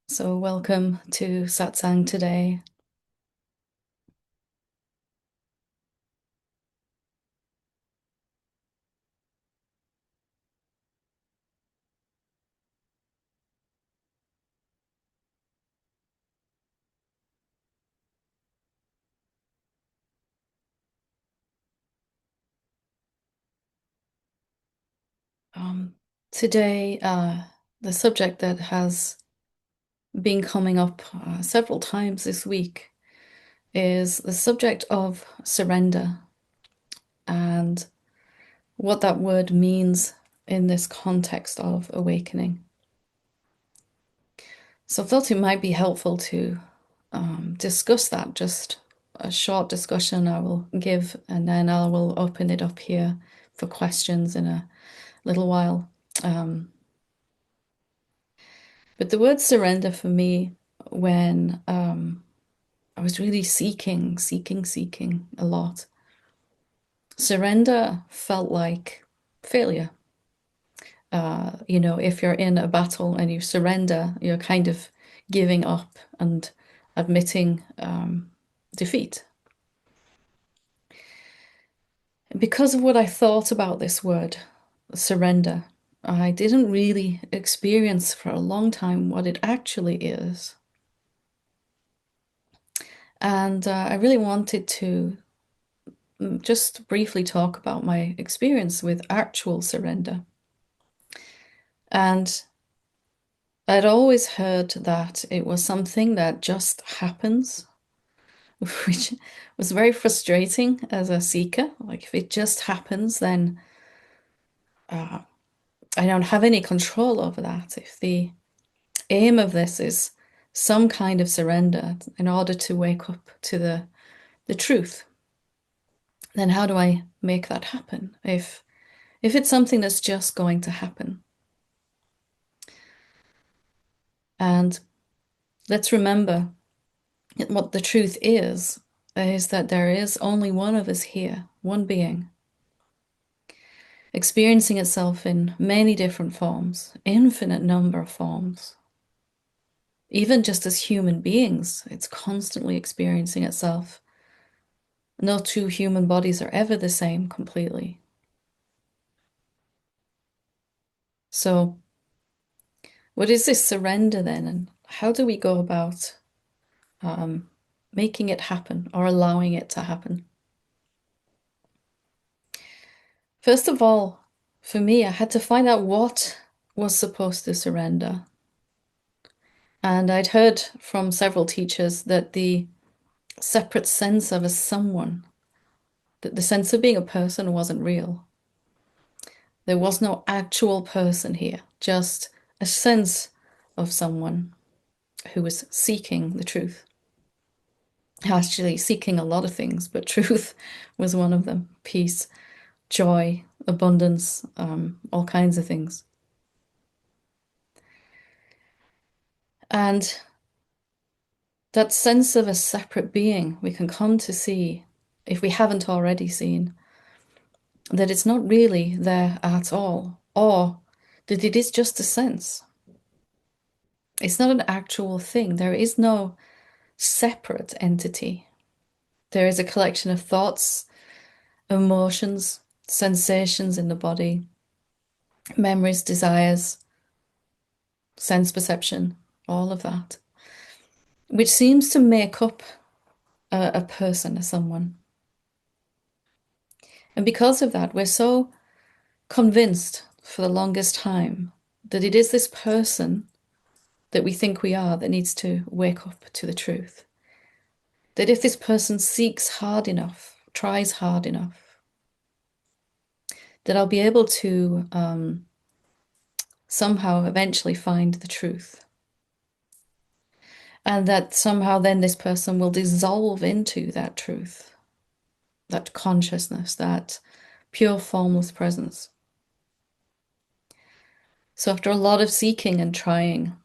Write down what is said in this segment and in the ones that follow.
So, welcome to Satsang today. Um, Today, the subject that has been coming up several times this week is the subject of surrender and what that word means in this context of awakening. So, I thought it might be helpful to discuss that, just a short discussion I will give, and then I will open it up here for questions in a little while. Um, but the word surrender for me, when I was really seeking a lot, surrender felt like failure. If you're in a battle and you surrender, you're kind of giving up and admitting defeat. Because of what I thought about this word, surrender, I didn't really experience for a long time what it actually is. And I really wanted to just briefly talk about my experience with actual surrender. And I'd always heard that it was something that just happens, which was very frustrating as a seeker. Like, if it just happens, then uh, I don't have any control over that. If the aim of this is some kind of surrender in order to wake up to the truth, then how do I make that happen? If it's something that's just going to happen. And let's remember what the truth is that there is only one of us here, one being, experiencing itself in many different forms, infinite number of forms. Even just as human beings, it's constantly experiencing itself. No two human bodies are ever the same completely. So, what is this surrender then? And how do we go about um, making it happen or allowing it to happen? First of all, for me, I had to find out what was supposed to surrender. And I'd heard from several teachers that the separate sense of a someone, that the sense of being a person wasn't real. There was no actual person here, just a sense of someone who was seeking the truth. Actually, seeking a lot of things, but truth was one of them. Peace, joy, abundance, all kinds of things. And that sense of a separate being, we can come to see, if we haven't already seen, that it's not really there at all, or that it is just a sense. It's not an actual thing. There is no separate entity. There is a collection of thoughts, emotions, sensations in the body, memories, desires, sense perception, all of that, which seems to make up a person, a someone. And because of that, we're so convinced for the longest time that it is this person that we think we are that needs to wake up to the truth. That if this person seeks hard enough, tries hard enough, that I'll be able to somehow eventually find the truth. And that somehow then this person will dissolve into that truth, that consciousness, that pure formless presence. So after a lot of seeking and trying,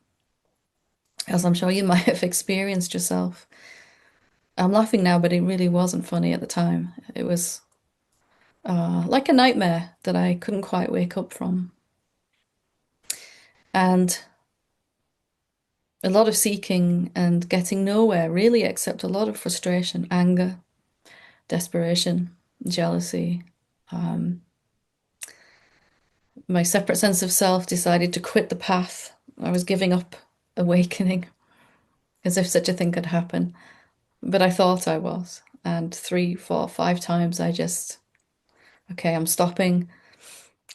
as I'm sure you might have experienced yourself, I'm laughing now, but it really wasn't funny at the time. It was like a nightmare that I couldn't quite wake up from. And A lot of seeking and getting nowhere, really, except a lot of frustration, anger, desperation, jealousy. Um, my separate sense of self decided to quit the path. I was giving up awakening, as if such a thing could happen. But I thought I was. And three, four, five times I just, okay, I'm stopping.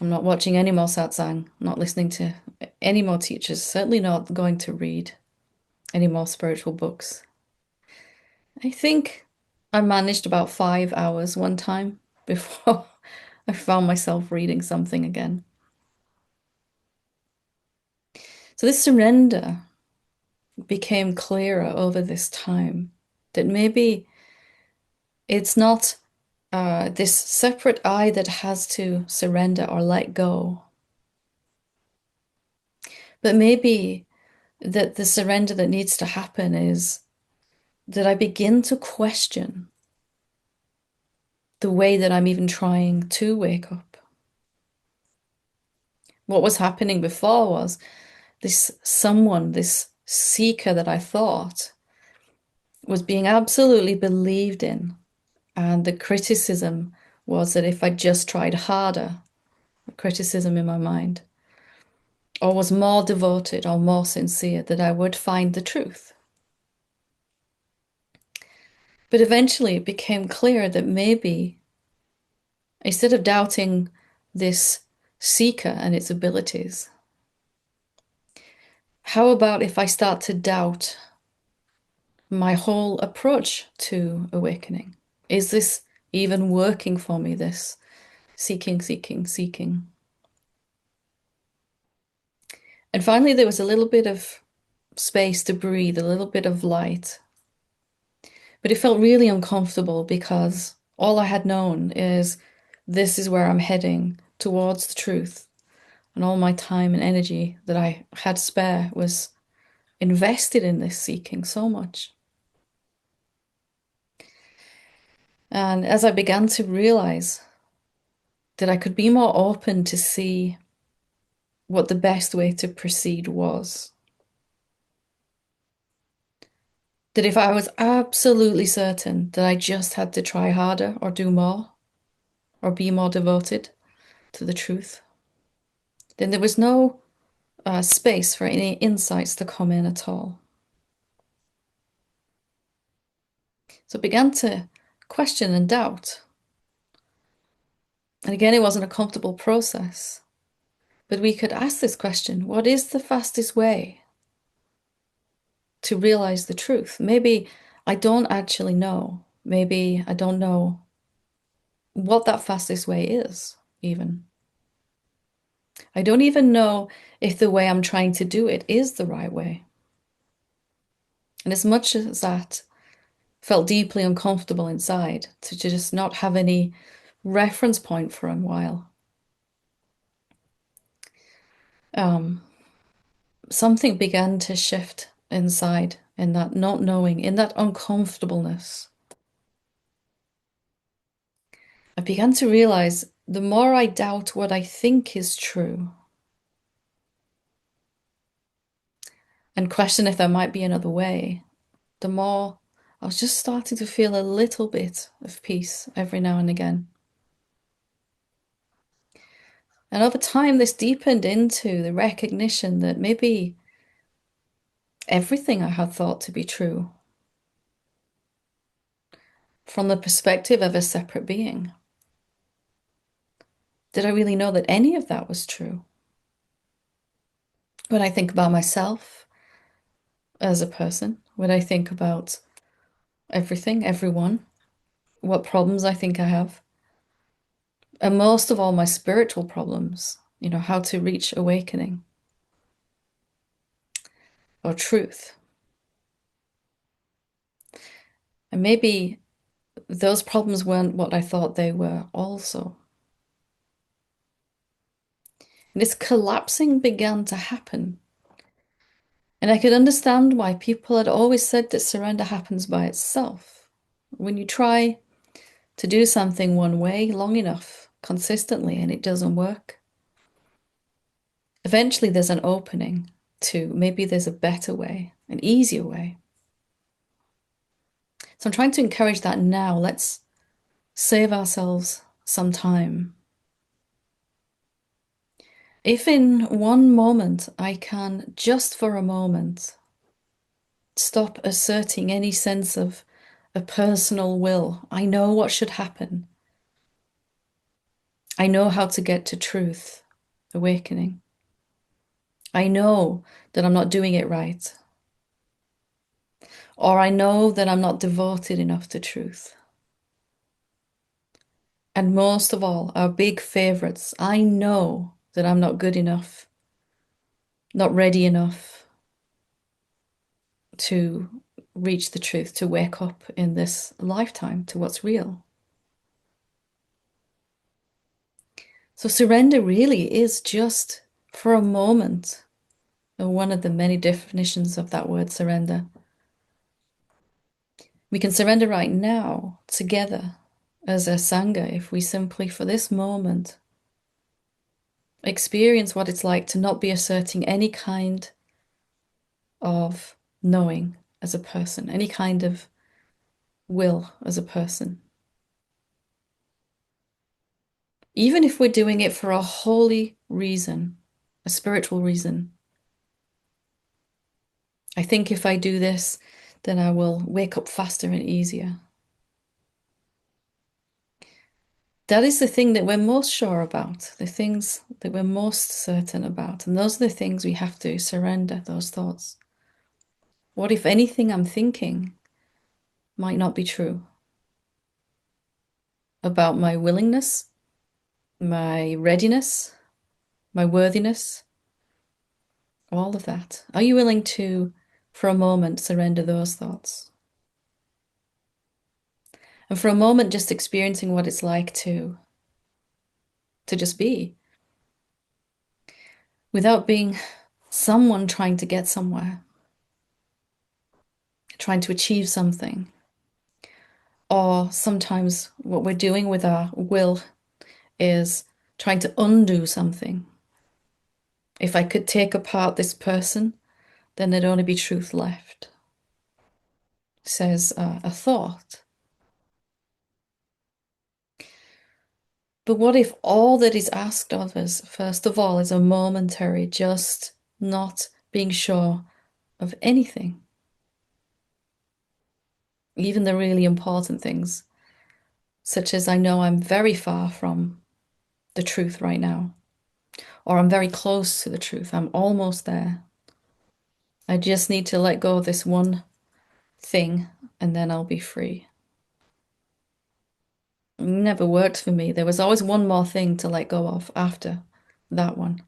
I'm not watching any more satsang, not listening to any more teachers, certainly not going to read any more spiritual books. I think I managed about 5 hours one time before I found myself reading something again. So this surrender became clearer over this time that maybe it's not this separate I that has to surrender or let go, but maybe that the surrender that needs to happen is that I begin to question the way that I'm even trying to wake up. What was happening before was this someone, this seeker that I thought was being absolutely believed in. And the criticism was that if I just tried harder, criticism in my mind, or was more devoted or more sincere, that I would find the truth. But eventually it became clear that maybe instead of doubting this seeker and its abilities, how about if I start to doubt my whole approach to awakening? Is this even working for me, this seeking, seeking, seeking? And finally, there was a little bit of space to breathe, a little bit of light. But it felt really uncomfortable because all I had known is this is where I'm heading towards the truth. And all my time and energy that I had spare was invested in this seeking so much. And as I began to realize that I could be more open to see what the best way to proceed was, that if I was absolutely certain that I just had to try harder or do more or be more devoted to the truth, then there was no space for any insights to come in at all. So I began to question and doubt. And again, it wasn't a comfortable process. But we could ask this question, what is the fastest way to realize the truth? Maybe I don't actually know. Maybe I don't know what that fastest way is, even. I don't even know if the way I'm trying to do it is the right way. And as much as that felt deeply uncomfortable inside, to just not have any reference point for a while, something began to shift inside in that not knowing, in that uncomfortableness. I began to realize the more I doubt what I think is true and question if there might be another way, the more I was just starting to feel a little bit of peace every now and again. And over time, this deepened into the recognition that maybe everything I had thought to be true, from the perspective of a separate being, did I really know that any of that was true? When I think about myself as a person, when I think about everything, everyone, what problems I think I have, and most of all, my spiritual problems, how to reach awakening or truth. And maybe those problems weren't what I thought they were also. And this collapsing began to happen. And I could understand why people had always said that surrender happens by itself. When you try to do something one way long enough, consistently, and it doesn't work, eventually there's an opening to maybe there's a better way. an easier way. So I'm trying to encourage that now. Let's save ourselves some time. If in one moment I can, just for a moment, stop asserting any sense of a personal will, I know what should happen. I know how to get to truth, awakening. I know that I'm not doing it right. Or I know that I'm not devoted enough to truth. And most of all, our big favorites, I know that I'm not good enough, not ready enough to reach the truth, to wake up in this lifetime to what's real. So surrender really is just for a moment, one of the many definitions of that word surrender. We can surrender right now together as a Sangha if we simply, for this moment, experience what it's like to not be asserting any kind of knowing as a person, any kind of will as a person. Even if we're doing it for a holy reason, a spiritual reason. I think if I do this, then I will wake up faster and easier. That is the thing that we're most sure about, the things that we're most certain about. And those are the things we have to surrender, those thoughts. What if anything I'm thinking might not be true about my willingness, my readiness, my worthiness, all of that? Are you willing to, for a moment, surrender those thoughts? And for a moment, just experiencing what it's like to just be without being someone trying to get somewhere, trying to achieve something. Or sometimes what we're doing with our will is trying to undo something. If I could take apart this person, then there'd only be truth left, says a thought. But what if all that is asked of us, first of all, is a momentary just not being sure of anything, even the really important things, such as I know I'm very far from the truth right now, or I'm very close to the truth, I'm almost there. I just need to let go of this one thing and then I'll be free. It never worked for me. There was always one more thing to let go of after that one.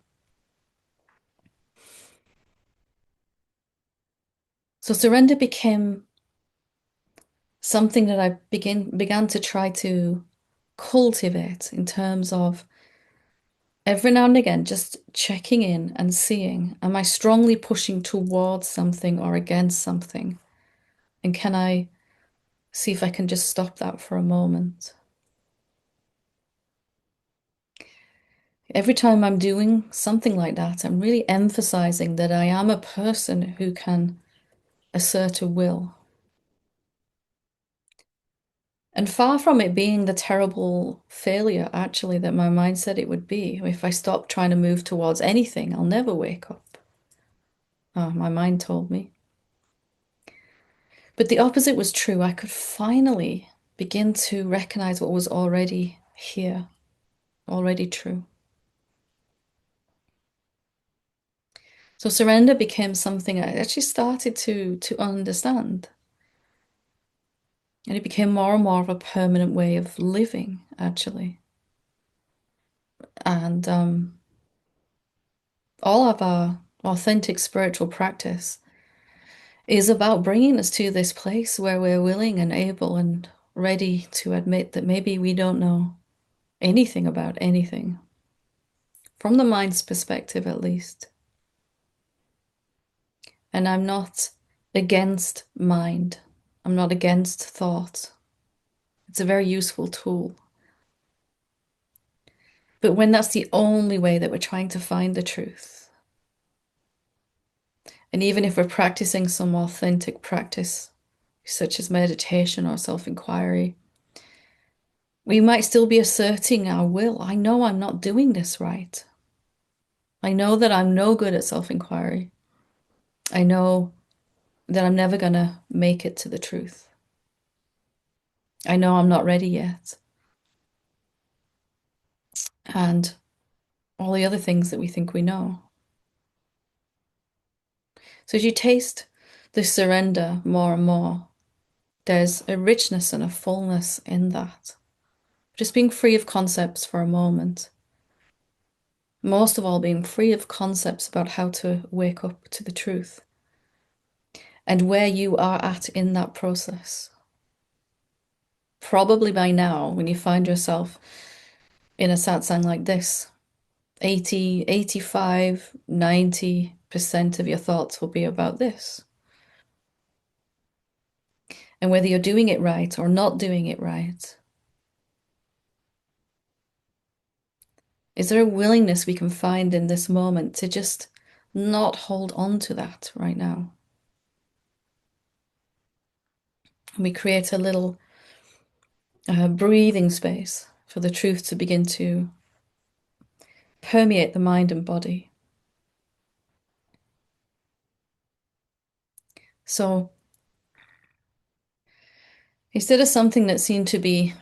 So surrender became something that I began to try to cultivate in terms of every now and again just checking in and seeing, am I strongly pushing towards something or against something? And can I see if I can just stop that for a moment? Every time I'm doing something like that, I'm really emphasizing that I am a person who can assert a will. And far from it being the terrible failure, actually, that my mind said it would be, if I stop trying to move towards anything, I'll never wake up. Oh, my mind told me. But the opposite was true. I could finally begin to recognize what was already here, already true. So surrender became something I actually started to understand. And it became more and more of a permanent way of living, actually. And all of our authentic spiritual practice is about bringing us to this place where we're willing and able and ready to admit that maybe we don't know anything about anything, from the mind's perspective at least. And I'm not against mind. I'm not against thought. It's a very useful tool. But when that's the only way that we're trying to find the truth, And even if we're practicing some authentic practice, such as meditation or self-inquiry, we might still be asserting our will. I know I'm not doing this right. I know that I'm no good at self-inquiry. I know that I'm never going to make it to the truth. I know I'm not ready yet. And all the other things that we think we know. So as you taste this surrender more and more, there's a richness and a fullness in that. Just being free of concepts for a moment. Most of all, being free of concepts about how to wake up to the truth and where you are at in that process. Probably by now, when you find yourself in a satsang like this, 80, 85, 90% of your thoughts will be about this. And whether you're doing it right or not doing it right, is there a willingness we can find in this moment to just not hold on to that right now? And we create a little breathing space for the truth to begin to permeate the mind and body. So instead of something that seemed to be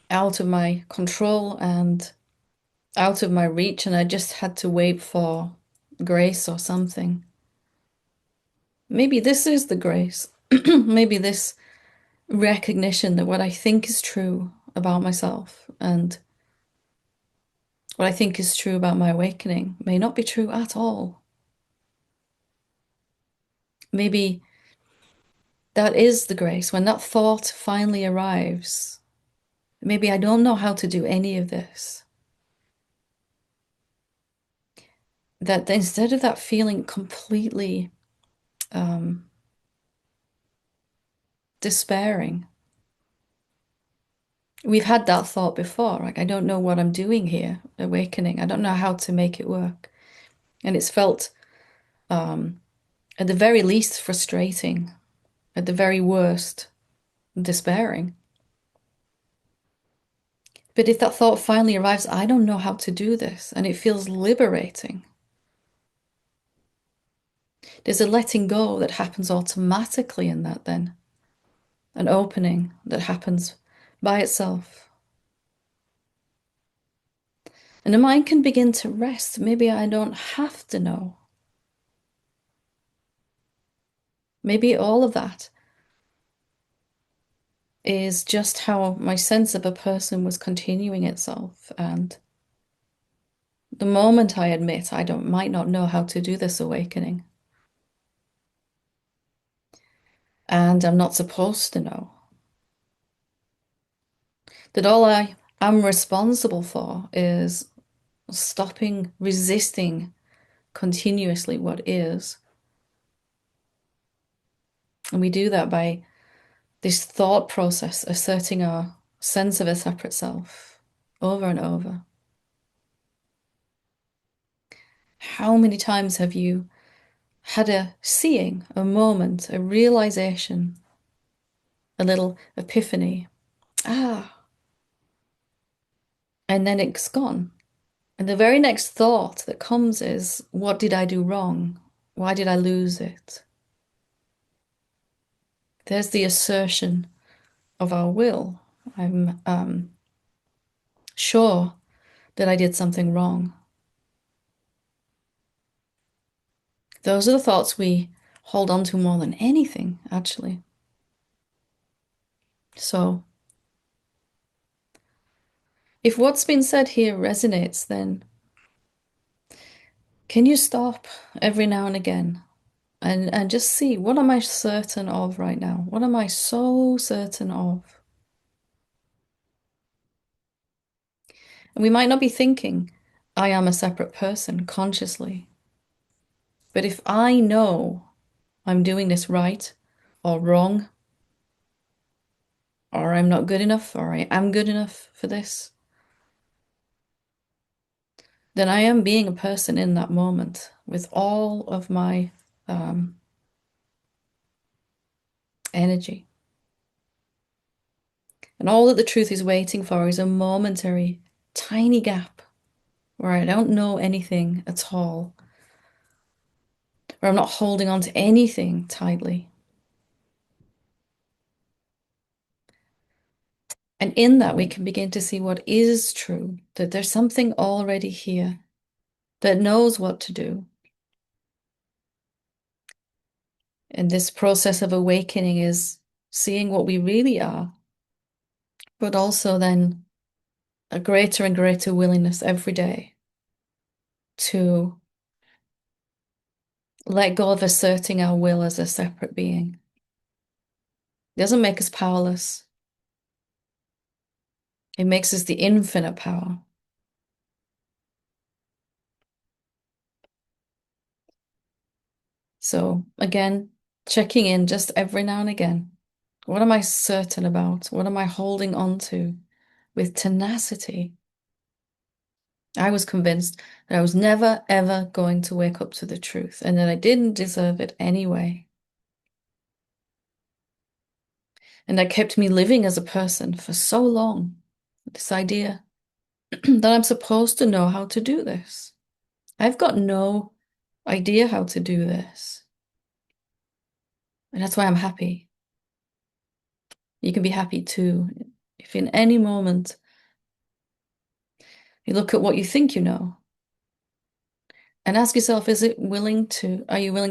out of my control and out of my reach, and I just had to wait for grace or something, maybe this is the grace. Maybe this recognition that what I think is true about myself and what I think is true about my awakening may not be true at all. Maybe that is the grace. When that thought finally arrives, maybe I don't know how to do any of this. That instead of that feeling completely despairing, we've had that thought before, like, I don't know what I'm doing here, awakening. I don't know how to make it work. And it's felt, at the very least, frustrating, at the very worst, despairing. But if that thought finally arrives, I don't know how to do this, and it feels liberating. There's a letting go that happens automatically in that then. An opening that happens by itself. And the mind can begin to rest. Maybe I don't have to know. Maybe all of that is just how my sense of a person was continuing itself. And the moment I admit might not know how to do this awakening, and I'm not supposed to know, that all I am responsible for is stopping resisting continuously what is. And we do that by this thought process, asserting our sense of a separate self over and over. How many times have you had a seeing, a moment, a realization, a little epiphany? Ah, and then it's gone. And the very next thought that comes is, what did I do wrong? Why did I lose it? There's the assertion of our will. I'm sure that I did something wrong. Those are the thoughts we hold on to more than anything, actually. So, if what's been said here resonates, then can you stop every now and again and just see, what am I certain of right now? What am I so certain of? And we might not be thinking, I am a separate person consciously. But if I know I'm doing this right or wrong, or I'm not good enough, or I am good enough for this, then I am being a person in that moment with all of my energy. And all that the truth is waiting for is a momentary, tiny gap where I don't know anything at all, where I'm not holding on to anything tightly. And in that, we can begin to see what is true, that there's something already here that knows what to do. And this process of awakening is seeing what we really are, but also then a greater and greater willingness every day to let go of asserting our will as a separate being. It doesn't make us powerless. It makes us the infinite power. So again, checking in just every now and again. What am I certain about? What am I holding on to with tenacity? I was convinced that I was never, ever going to wake up to the truth and that I didn't deserve it anyway. And that kept me living as a person for so long. This idea that I'm supposed to know how to do this. I've got no idea how to do this. And that's why I'm happy. You can be happy too. If in any moment you look at what you think you know and ask yourself, are you willing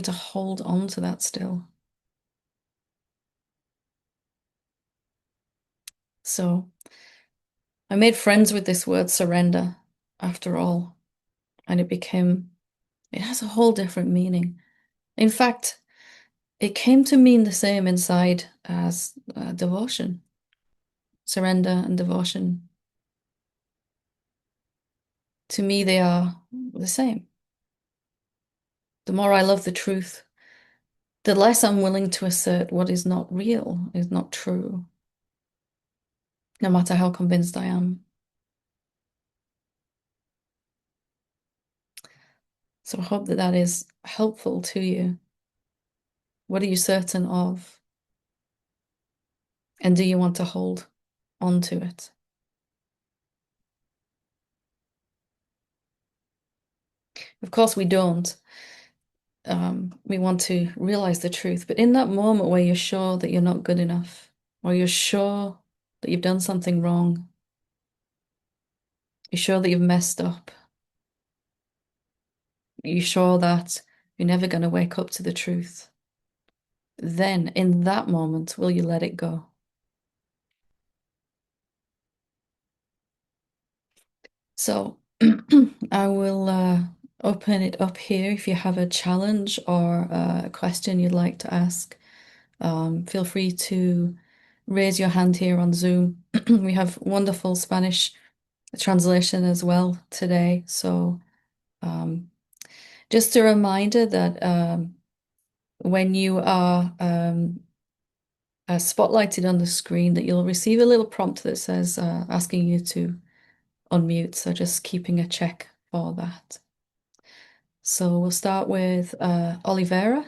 to hold on to that still? So I made friends with this word surrender after all, and it has a whole different meaning. In fact, it came to mean the same inside as devotion, surrender and devotion. To me, they are the same. The more I love the truth, the less I'm willing to assert what is not real, is not true, no matter how convinced I am. So I hope that that is helpful to you. What are you certain of? And do you want to hold on to it? Of course, we don't. We want to realize the truth, but in that moment where you're sure that you're not good enough, or you're sure that you've done something wrong, you're sure that you've messed up, you're sure that you're never going to wake up to the truth, then in that moment, will you let it go? So I will open it up here. If you have a challenge or a question you'd like to ask, feel free to raise your hand here on Zoom. We have wonderful Spanish translation as well today. So just a reminder that when you are spotlighted on the screen, that you'll receive a little prompt that says asking you to unmute. So just keeping a check for that. So we'll start with Olivera.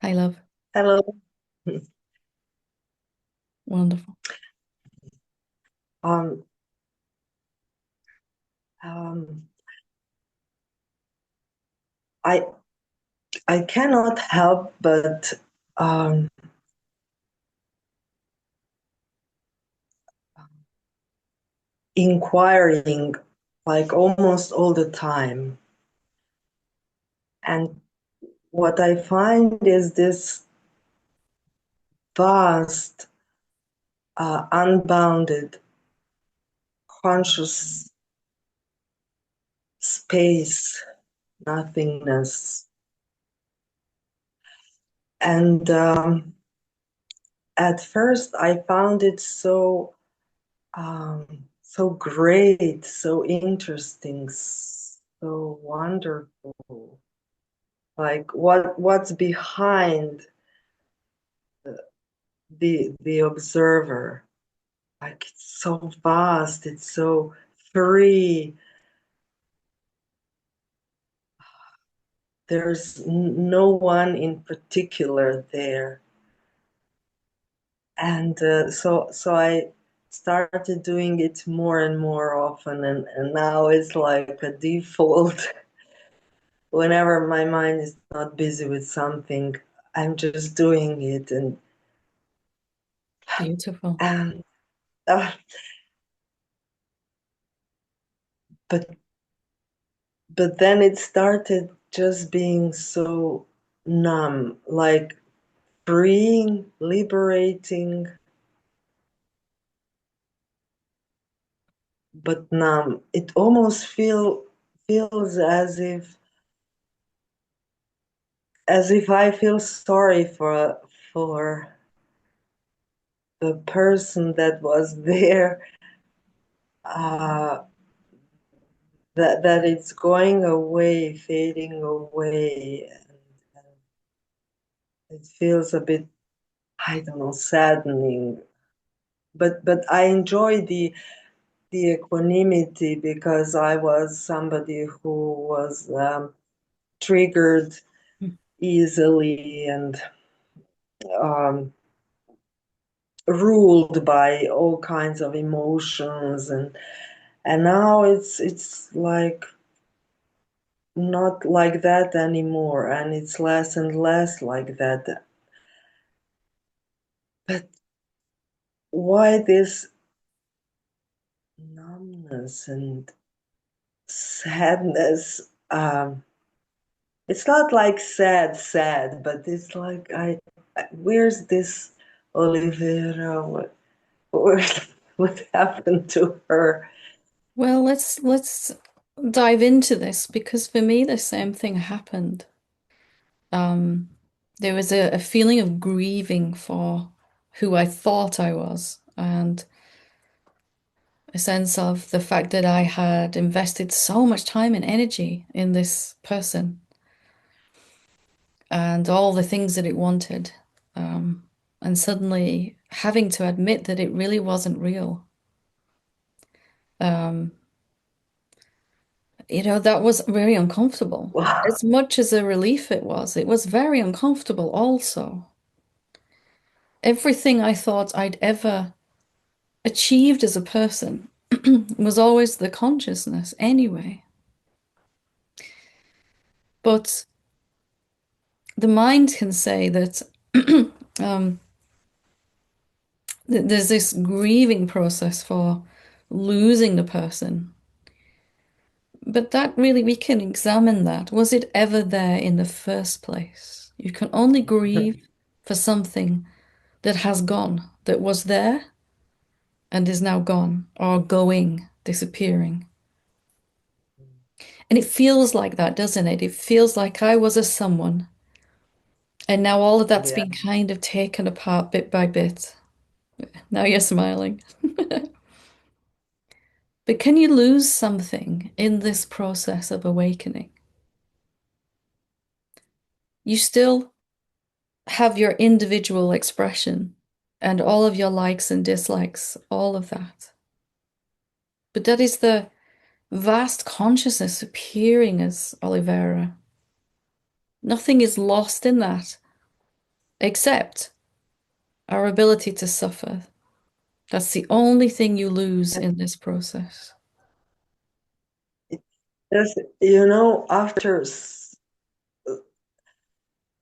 Hi, love. Hello. Wonderful. Um, um, I I cannot help but um, inquiring like almost all the time, and what I find is this vast, unbounded conscious space, nothingness, and at first I found it so great, so interesting, so wonderful. like what's behind the observer. Like it's so vast, it's so free. There's no one in particular there. And so I started doing it more and more often, and now it's like a default. Whenever my mind is not busy with something, I'm just doing it, Beautiful. and uh, but but then it started just being so numb, like freeing, liberating, but numb. It almost feels as if I feel sorry for the person that was there, uh, that it's going away, fading away, and it feels a bit, I don't know, saddening. But I enjoy the equanimity because I was somebody who was triggered easily and um, ruled by all kinds of emotions, and now it's like not like that anymore, and it's less and less like that. But why this numbness and sadness? It's not like sad, but it's like where's this Olivera? Where, what happened to her? Well, let's dive into this because for me the same thing happened. Um, there was a feeling of grieving for who I thought I was, and a sense of the fact that I had invested so much time and energy in this person and all the things that it wanted. Um, and suddenly having to admit that it really wasn't real. Um, that was very uncomfortable. Wow. As much as a relief it was very uncomfortable also. Everything I thought I'd ever achieved as a person was always the consciousness anyway. But the mind can say that um, there's this grieving process for losing the person. But that really, we can examine that. Was it ever there in the first place? You can only grieve for something that has gone, that was there and is now gone, or going, disappearing. And it feels like that, doesn't it? It feels like I was a someone, and now all of that's Yeah. been kind of taken apart bit by bit. Now you're smiling. But can you lose something in this process of awakening? You still have your individual expression and all of your likes and dislikes, all of that. But that is the vast consciousness appearing as Olivera. Nothing is lost in that except our ability to suffer. That's the only thing you lose in this process. Yes,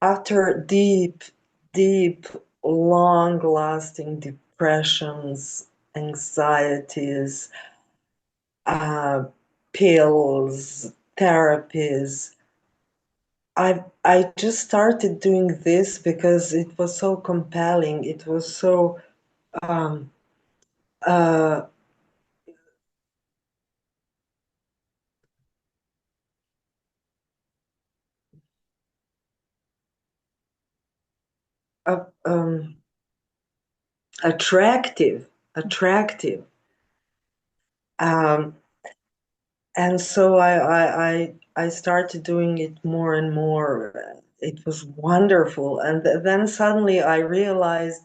after deep, long-lasting depressions, anxieties, uh, pills, therapies, I just started doing this because it was so compelling. It was so um, uh, uh, um, attractive. Um, And so I started doing it more and more. It was wonderful. And then suddenly I realized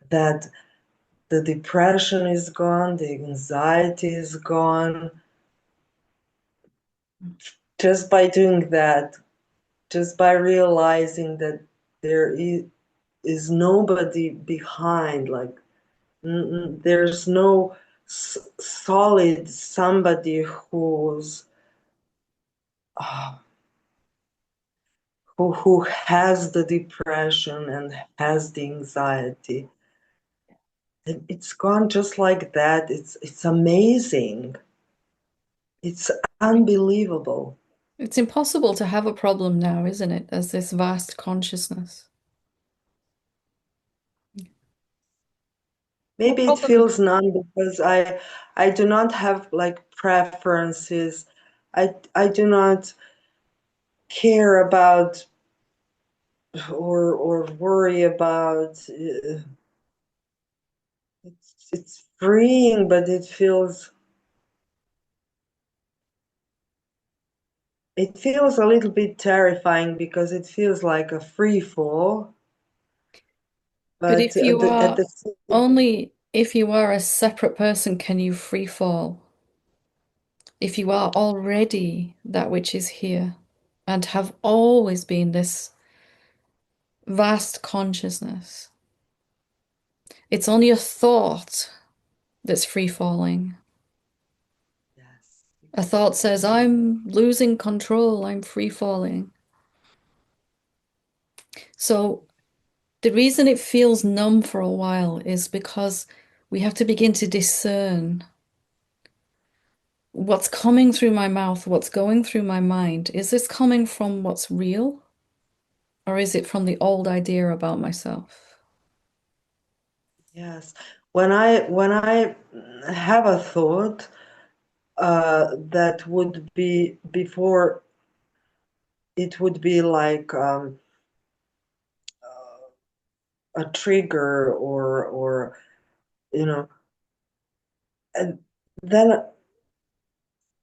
that the depression is gone, the anxiety is gone, just by doing that, just by realizing that there is nobody behind, like there's no solid somebody uh, who has the depression and has the anxiety. And it's gone just like that. It's amazing. It's unbelievable. It's impossible to have a problem now, isn't it, as this vast consciousness? What Maybe it problem? feels none because I do not have like preferences. I do not care about or worry about. It's freeing, but it feels a little bit terrifying because it feels like a free fall. But But if you at are the only if you are a separate person, can you free fall? If you are already that which is here and have always been this vast consciousness, it's only a thought that's free falling. yes, A thought says, I'm losing control, I'm free falling. So the reason it feels numb for a while is because we have to begin to discern what's coming through my mouth, what's going through my mind. Is this coming from what's real, or is it from the old idea about myself? yes. When I have a thought that would be before it would be like a trigger or you know, and then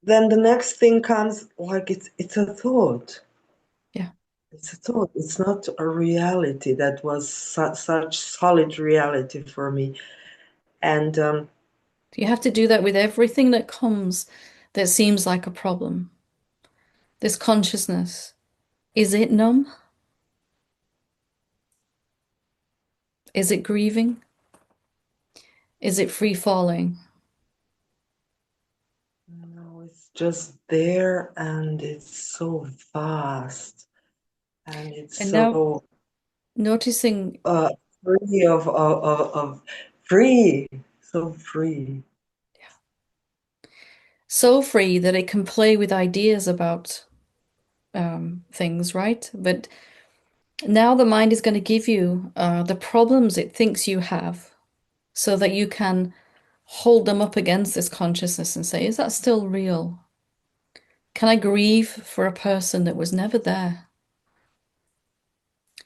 then the next thing comes like it's a thought. Yeah. It's a thought. It's not a reality that was such solid reality for me. And You have to do that with everything that comes that seems like a problem. This consciousness, is it numb? Is it grieving? Is it free falling? no, it's just there, and it's so vast, and it's And now so noticing uh, free of free, so free. so free that it can play with ideas about things, right? But now the mind is going to give you the problems it thinks you have so that you can hold them up against this consciousness and say, is that still real? Can I grieve for a person that was never there?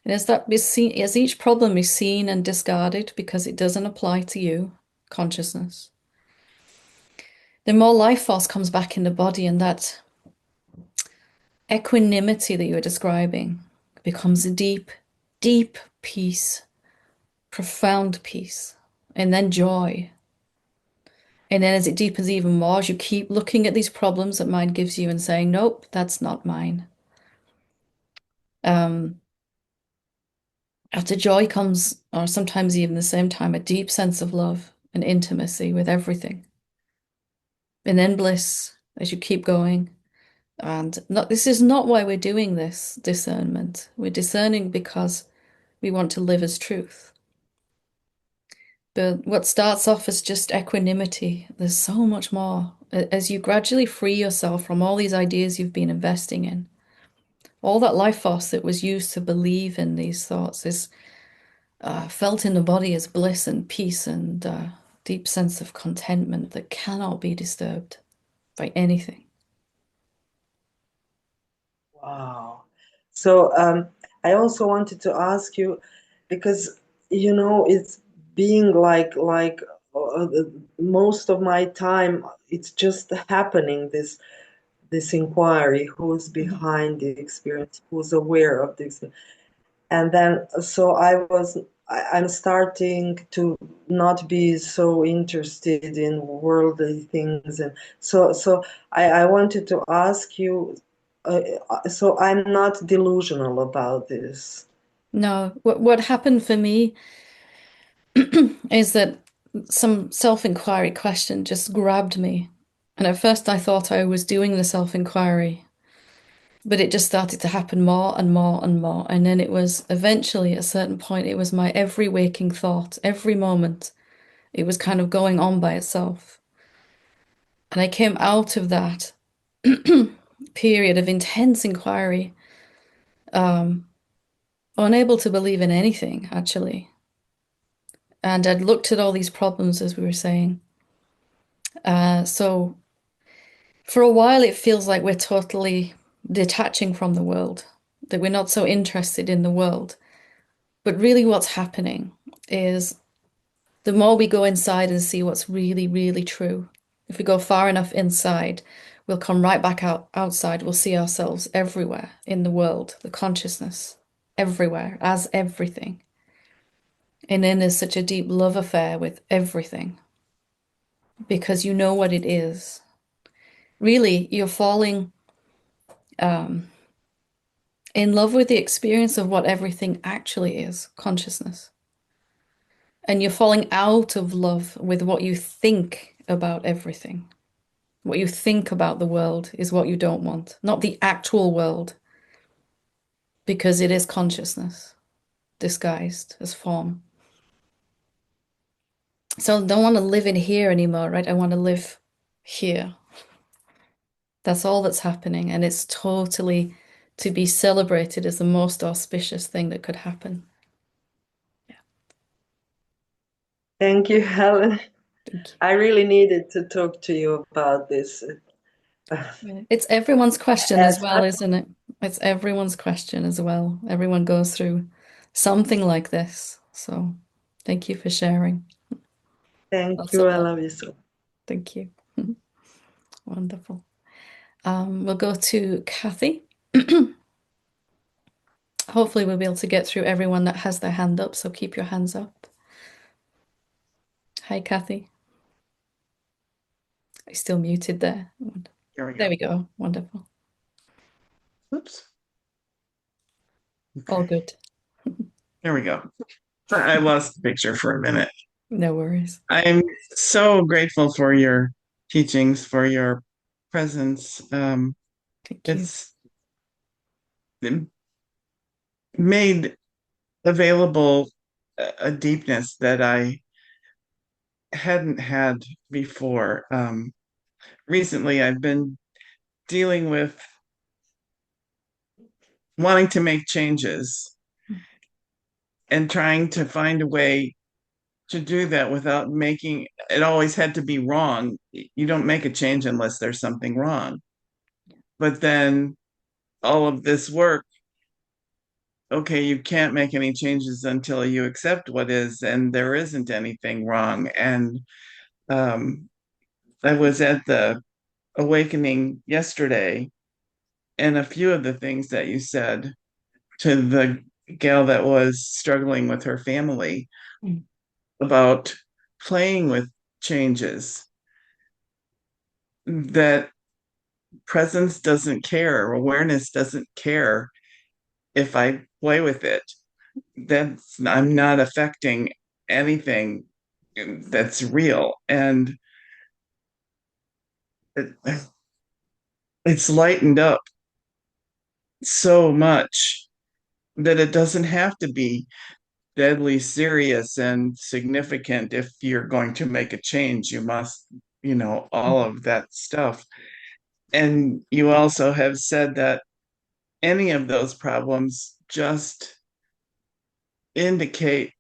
And as that is seen, as each problem is seen and discarded because it doesn't apply to you, consciousness, the more life force comes back in the body, and that equanimity that you were describing becomes a deep, deep peace, profound peace, and then joy. And then as it deepens even more, as you keep looking at these problems that mind gives you and saying, nope, that's not mine. Um, After joy comes, or sometimes even the same time, a deep sense of love and intimacy with everything. And then bliss as you keep going. And not, this is not why we're doing this discernment. We're discerning because we want to live as truth. But what starts off as just equanimity, there's so much more. As you gradually free yourself from all these ideas you've been investing in, all that life force that was used to believe in these thoughts is felt in the body as bliss and peace and deep sense of contentment that cannot be disturbed by anything. Wow. So I also wanted to ask you because it's being like most of my time it's just happening this this inquiry, who's Mhm. behind the experience, who's aware of the experience. And then, so I'm starting to not be so interested in worldly things. And so I wanted to ask you, so I'm not delusional about this. No, what happened for me is that some self-inquiry question just grabbed me. And at first I thought I was doing the self-inquiry, but it just started to happen more and more and more. And then it was eventually at a certain point, it was my every waking thought, every moment, it was kind of going on by itself. And I came out of that period of intense inquiry, um, unable to believe in anything, actually. And I'd looked at all these problems, as we were saying. So for a while, it feels like we're totally detaching from the world, that we're not so interested in the world. But really, what's happening is the more we go inside and see what's really, really true, if we go far enough inside, we'll come right back outside. We'll see ourselves everywhere in the world, the consciousness, everywhere, as everything. And then there's such a deep love affair with everything because you know what it is. Really, you're falling um, in love with the experience of what everything actually is, consciousness. And you're falling out of love with what you think about everything. What you think about the world is what you don't want, not the actual world, because it is consciousness disguised as form. So I don't want to live in here anymore, right? I want to live here. That's all that's happening. And it's totally to be celebrated as the most auspicious thing that could happen. Yeah, Thank you, Helen. thank I really needed to talk to you about this. you. It's everyone's question as As well, much, isn't it? It's everyone's question as well. Everyone goes through something like this. So thank you for sharing. thank Lots of you. I love. love you so. Thank you. Wonderful. We'll go to Kathy. Hopefully, we'll be able to get through everyone that has their hand up, so keep your hands up. Hi, Kathy. I'm still muted there. Here we There go. we go. Wonderful. Oops. All Okay. good. There we go. I lost the picture for a minute. No worries. I'm so grateful for your teachings, for your presence. Thank you. It's made available a deepness that I hadn't had before. Recently, I've been dealing with wanting to make changes and trying to find a way to do that without making it always had to be wrong. You don't make a change unless there's something wrong. But then all of this work, okay, you can't make any changes until you accept what is, and there isn't anything wrong. And um, I was at the awakening yesterday, and a few of the things that you said to the gal that was struggling with her family Mm. about playing with changes, that presence doesn't care, awareness doesn't care if I play with it. That's I'm not affecting anything that's real. And it, it's lightened up so much that it doesn't have to be deadly serious and significant. If you're going to make a change, you must, all of that stuff. And you also have said that any of those problems just indicate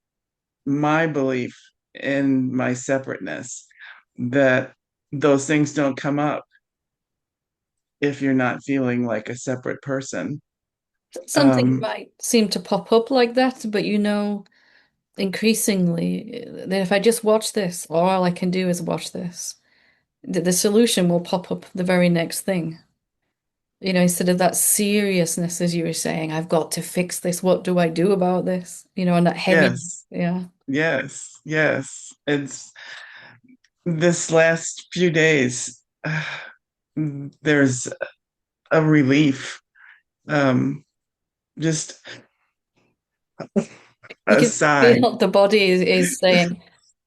my belief in my separateness, that those things don't come up if you're not feeling like a separate person. Something Um, might seem to pop up like that, but increasingly, that if I just watch this, or all I can do is watch this, the solution will pop up the very next thing. instead of that seriousness, as you were saying, I've got to fix this. What do I do about this? And that heavy, Yes, yeah. yes, yes. It's this last few days, there's a relief, just You a can sigh. feel the body is saying,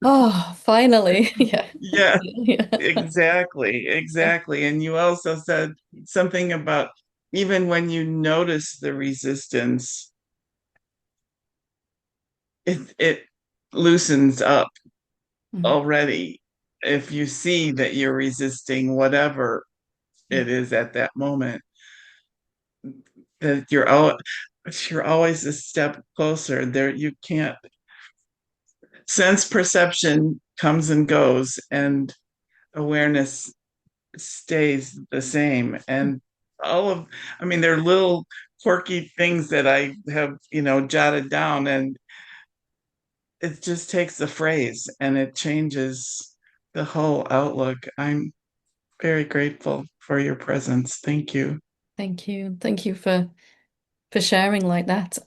oh, finally. Yeah. Yeah, Yeah. exactly, Yeah. exactly. And you also said something about even when you notice the resistance, it loosens up Mhm. already. If you see that you're resisting whatever Mm. it is at that moment, that you're always a step closer. There, you can't sense perception comes and goes, and awareness stays the same. And all of, I mean, there are little quirky things that I have, jotted down, and it just takes a phrase and it changes the whole outlook. I'm very grateful for your presence. Thank you. Thank you. Thank you for sharing like that.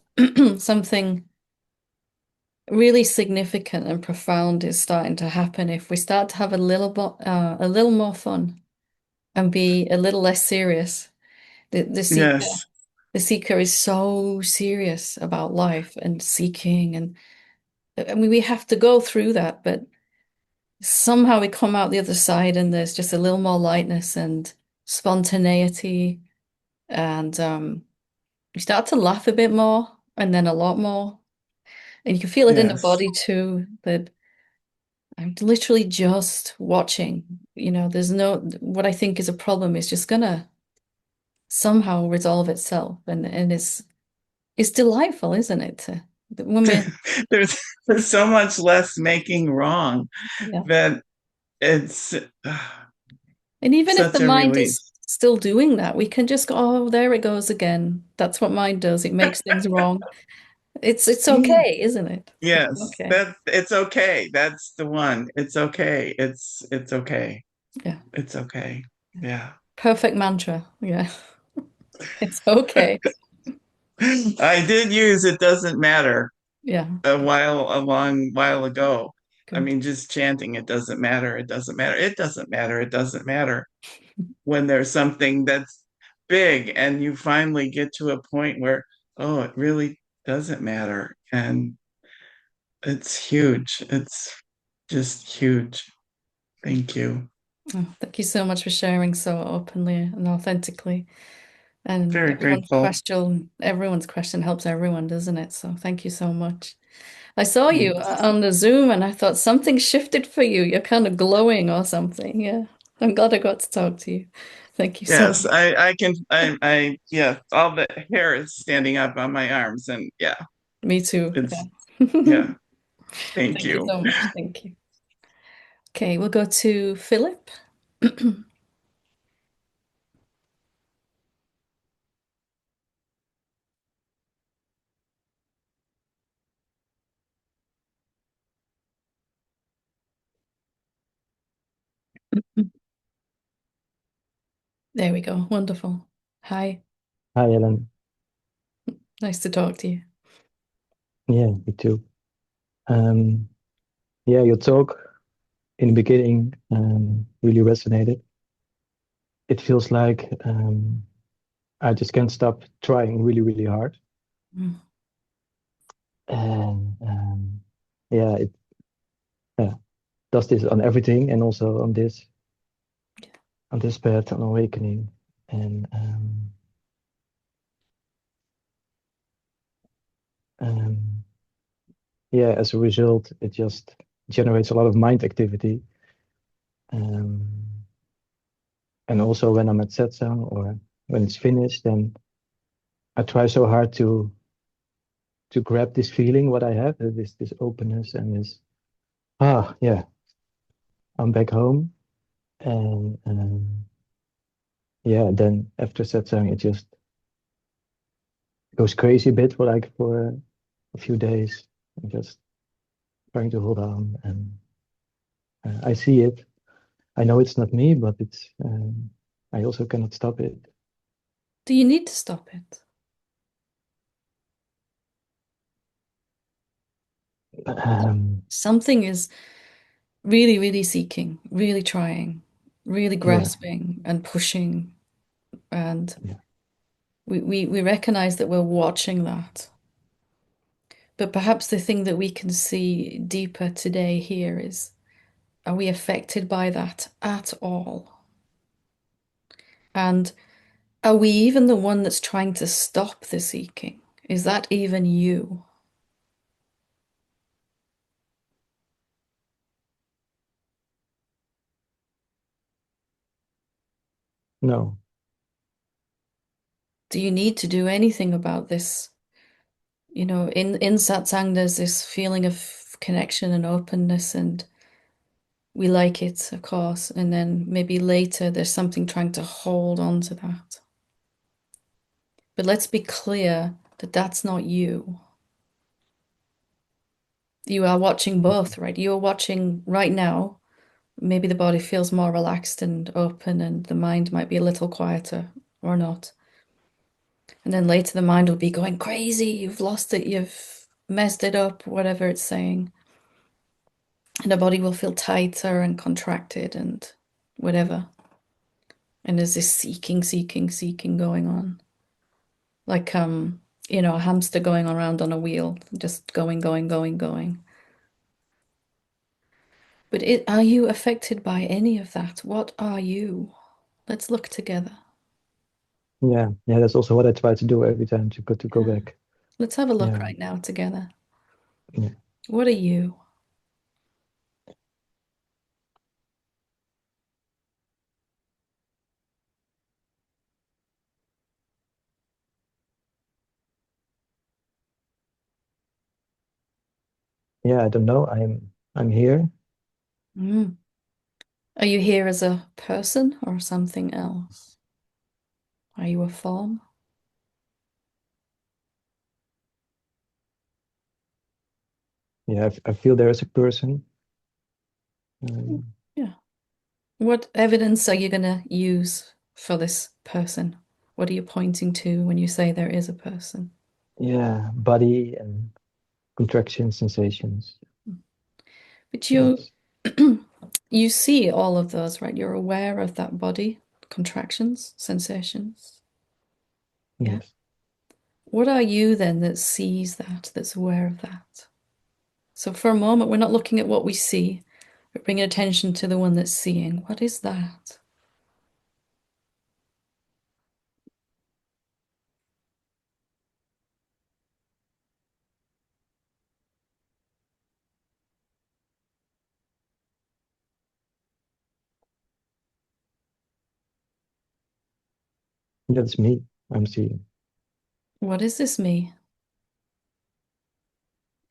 Something really significant and profound is starting to happen if we start to have a little more fun and be a little less serious. The seeker, Yes. the seeker is so serious about life and seeking, and I mean we have to go through that, but somehow we come out the other side, and there's just a little more lightness and spontaneity, and we start to laugh a bit more, and then a lot more, and you can feel it in the Yes. body too. That I'm literally just watching. There's no, what I think is a problem is just gonna somehow resolve itself, and it's delightful, isn't it? When we're, there's there's so much less making wrong yeah. that it's And even if the such a mind relief. is still doing that, we can just go, oh, there it goes again. That's what mind does. It makes things wrong. It's okay, isn't it? It's Yes, okay. that it's okay. That's the one. It's okay. It's okay. Yeah. It's okay. Yeah. Perfect mantra. Yeah. It's okay. I did use it doesn't matter Yeah. a long while ago. I Good. mean, just chanting it doesn't matter. It doesn't matter. It doesn't matter. It doesn't matter when there's something that's big and you finally get to a point where, oh, it really doesn't matter. And it's huge. It's just huge. Thank you. Oh, thank you so much for sharing so openly and authentically. And Very grateful. everyone's question helps everyone, doesn't it? So thank you so much. I saw you Thanks. on the Zoom and I thought something shifted for you. You're kind of glowing or something. Yeah. I'm glad I got to talk to you. Thank you so Yes, much. yeah, all the hair is standing up on my arms, and yeah, Me too. it's, Yeah. yeah, thank Thank you you. so much. Thank you. Okay, we'll go to Philip. There we go. Wonderful. Hi. Hi, Helen. Nice to talk to you. Yeah, me too. Um, yeah, your talk in the beginning really resonated. It feels like I just can't stop trying really, really hard. Mm. And yeah, it yeah, does this on everything and also on this path on awakening. And um, yeah, as a result, it just generates a lot of mind activity. Um, and also when I'm at Satsang or when it's finished, then I try so hard to grab this feeling what I have, this openness and this yeah, I'm back home. And yeah, then after satsang it just goes crazy a bit for like for a few days. I'm just trying to hold on, and I see it. I know it's not me, but it's I also cannot stop it. Do you need to stop it? Something is really, really seeking, really trying, really Yeah, grasping and pushing. And yeah, we recognize that we're watching that. But perhaps the thing that we can see deeper today here is, are we affected by that at all? And are we even the one that's trying to stop the seeking? Is that even you? no, Do you need to do anything about this? You know, in Satsang, there's this feeling of connection and openness, and we like it, of course. And then maybe later there's something trying to hold on to that. But let's be clear that that's not you. You are watching both, right? You are watching right now. Maybe the body feels more relaxed and open, and the mind might be a little quieter or not. And then later the mind will be going crazy. You've lost it. You've messed it up, whatever it's saying. And the body will feel tighter and contracted and whatever. And there's this seeking, seeking, seeking going on. Like, a hamster going around on a wheel, just going, going, going, going. But are you affected by any of that? What are you? Let's look together. yeah, yeah. That's also what I try to do every time to go Yeah. back. Let's have a look Yeah, right now together. yeah, What are you? yeah. I don't know. I'm here. Mm. Are you here as a person or something else? Are you a form? Yeah, I feel there is a person. Um, Yeah. What evidence are you going to use for this person? What are you pointing to when you say there is a person? yeah, body and contraction sensations. But Yes, you see all of those, right? You're aware of that body, contractions, sensations. Yeah. yes. What are you then that sees that, that's aware of that? So for a moment, we're not looking at what we see, but bringing attention to the one that's seeing. What is that? That's me. I'm seeing. What is this me?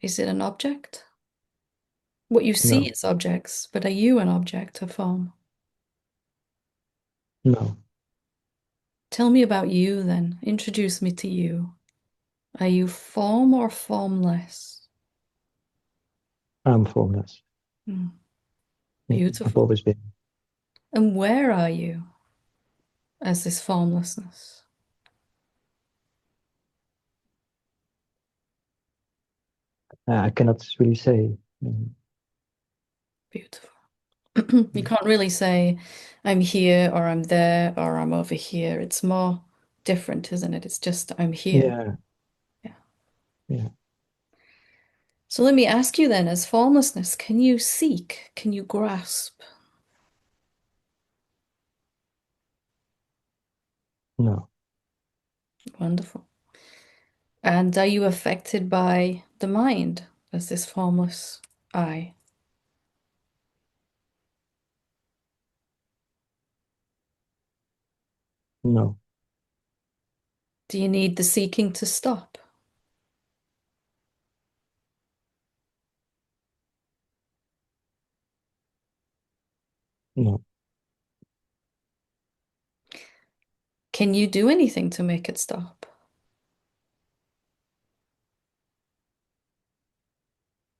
Is it an object? What you see No, is objects, but are you an object, a form? no. Tell me about you then. Introduce me to you. Are you form or formless? I'm formless. Hmm, Yeah, I've beautiful. always been. And where are you as this formlessness? I cannot really say. Beautiful. You can't really say, I'm here or I'm there or I'm over here. It's more different, isn't it? It's just, I'm here. Yeah, Yeah. yeah. So let me ask you then, as formlessness, can you seek? Can you grasp? No, Wonderful. And are you affected by the mind as this formless I? no, Do you need the seeking to stop? no, Can you do anything to make it stop?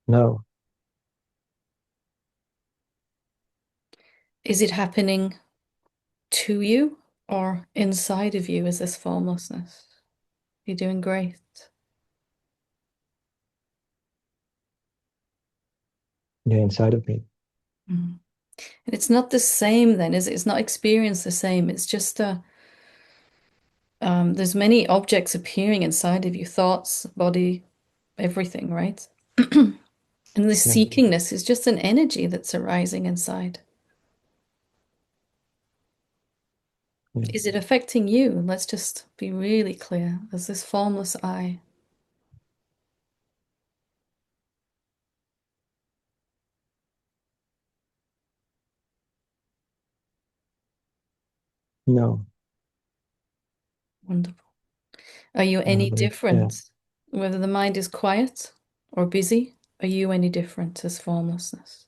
no. Is it happening to you Or inside of you is this formlessness? You're doing great. Yeah, inside of me. Mm. And it's not the same then, is it? It's not experienced the same. It's just there's many objects appearing inside of you, thoughts, body, everything, right? And the Yeah, seekingness is just an energy that's arising inside. yeah. Is it affecting you? Let's just be really clear. There's this formless I. No, Wonderful. Are you no, any but it, yeah, different? Whether the mind is quiet or busy, are you any different as formlessness?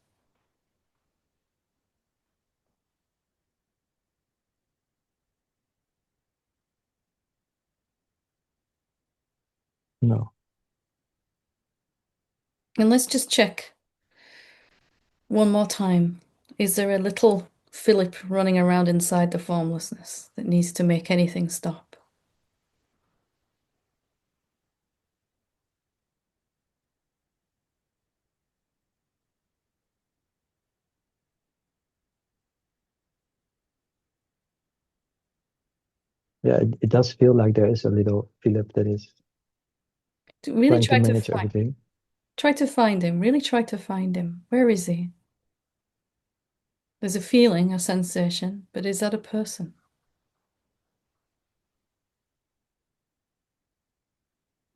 no, And let's just check one more time. Is there a little Philip running around inside the formlessness that needs to make anything stop? yeah. It does feel like there is a little Philip that is Really trying to try to manage find everything. try to find him. Really try to find him. Where is he? There's a feeling, a sensation, but is that a person?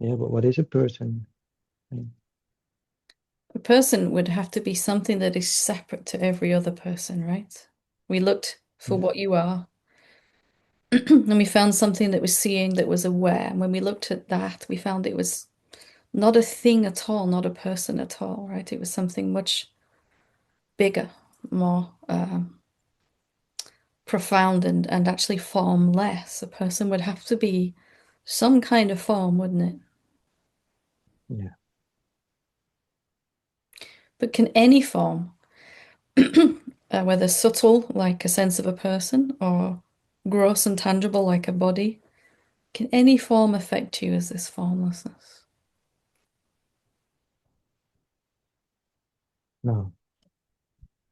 Yeah, but what is a person? Mm, A person would have to be something that is separate to every other person, right? We looked for yeah, what you are, and we found something that was seeing, that was aware. And when we looked at that, we found it was not a thing at all, not a person at all, right? It was something much bigger, more profound, and actually formless. A person would have to be some kind of form, wouldn't it? yeah, But can any form, whether subtle, like a sense of a person, or gross and tangible, like a body, can any form affect you as this formlessness? no,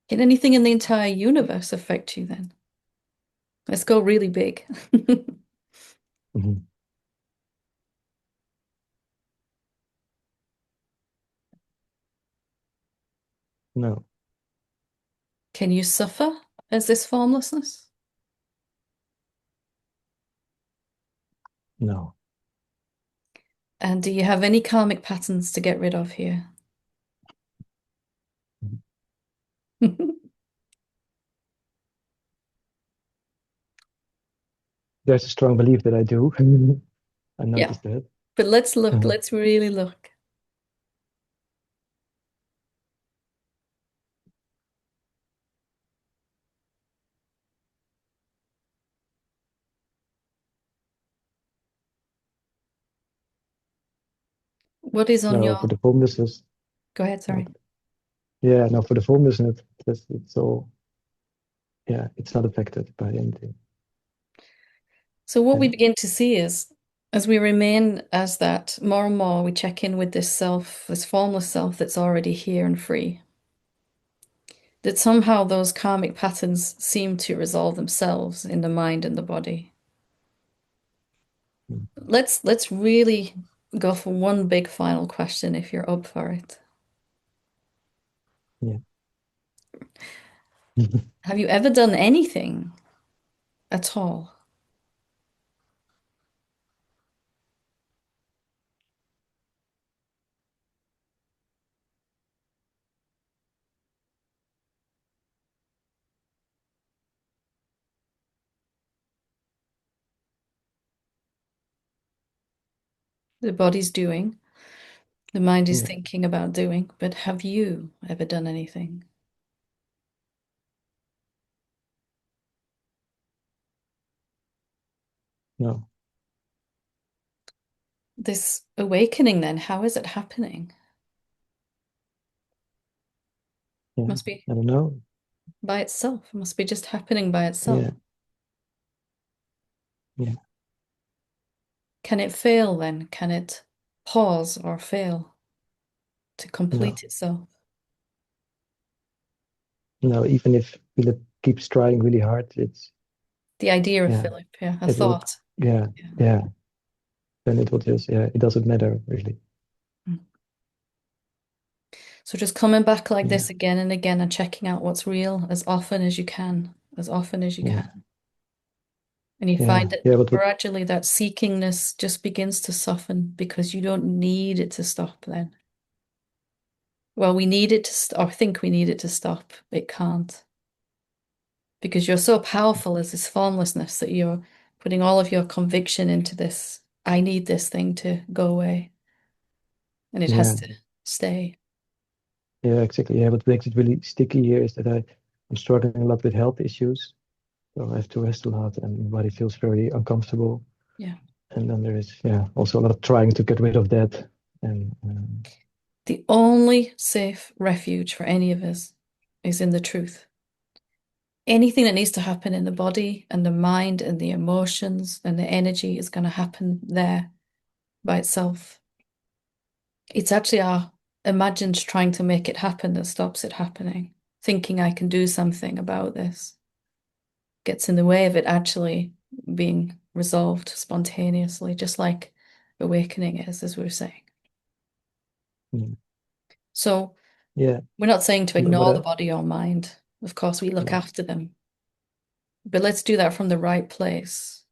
Can anything in the entire universe affect you then? Let's go really big. mhm, no, Can you suffer as this formlessness? no. And do you have any karmic patterns to get rid of here? Mhm. There's a strong belief that I do. I Yeah, noticed that. but let's look, Uh-huh. let's really look. What is on No, your, for the formlessness, go ahead, not. sorry. Yeah, no, for the formlessness, it's all. Yeah, it's not affected by anything. So what we And begin to see is, as we remain as that, more and more we check in with this self, this formless self that's already here and free. That somehow those karmic patterns seem to resolve themselves in the mind and the body. mm, Let's really go for one big final question if you're up for it. yeah, Have you ever done anything at all? The body's doing, the mind is yeah, thinking about doing, but have you ever done anything? no, This awakening, then, how is it happening? yeah. Must be I don't know. by itself. It must be just happening by itself. Yeah, Yeah. Can it fail then? Can it pause or fail to No. complete itself? No, even if Philip keeps trying really hard, The idea of yeah, Philip, yeah, a it will, thought. yeah, Yeah. yeah. Then it will just, yeah, it doesn't matter really. Mm. So just coming back like Yeah, this again and again and checking out what's real as often as you can, as often as you yeah, can. And you yeah, find that yeah. But what, gradually that seekingness just begins to soften because you don't need it to stop then. Well, we need it to, or think we need it to stop. It can't. Because you're so powerful as this formlessness that you're putting all of your conviction into this. I need this thing to go away. And it has yeah, to stay. yeah, exactly. Yeah, what makes it really sticky here is that I'm struggling a lot with health issues. So I have to rest a lot, and my body feels very uncomfortable. Yeah. And then there is, yeah, also a lot of trying to get rid of that. And The only safe refuge for any of us is in the truth. Anything that needs to happen in the body and the mind and the emotions and the energy is going to happen there by itself. It's actually our imagined trying to make it happen that stops it happening. Thinking I can do something about this gets in the way of it actually being resolved spontaneously, just like awakening is, as we were saying. mm, So yeah, we're not saying to but ignore the body or mind. Of course, we look no, after them, but let's do that from the right place.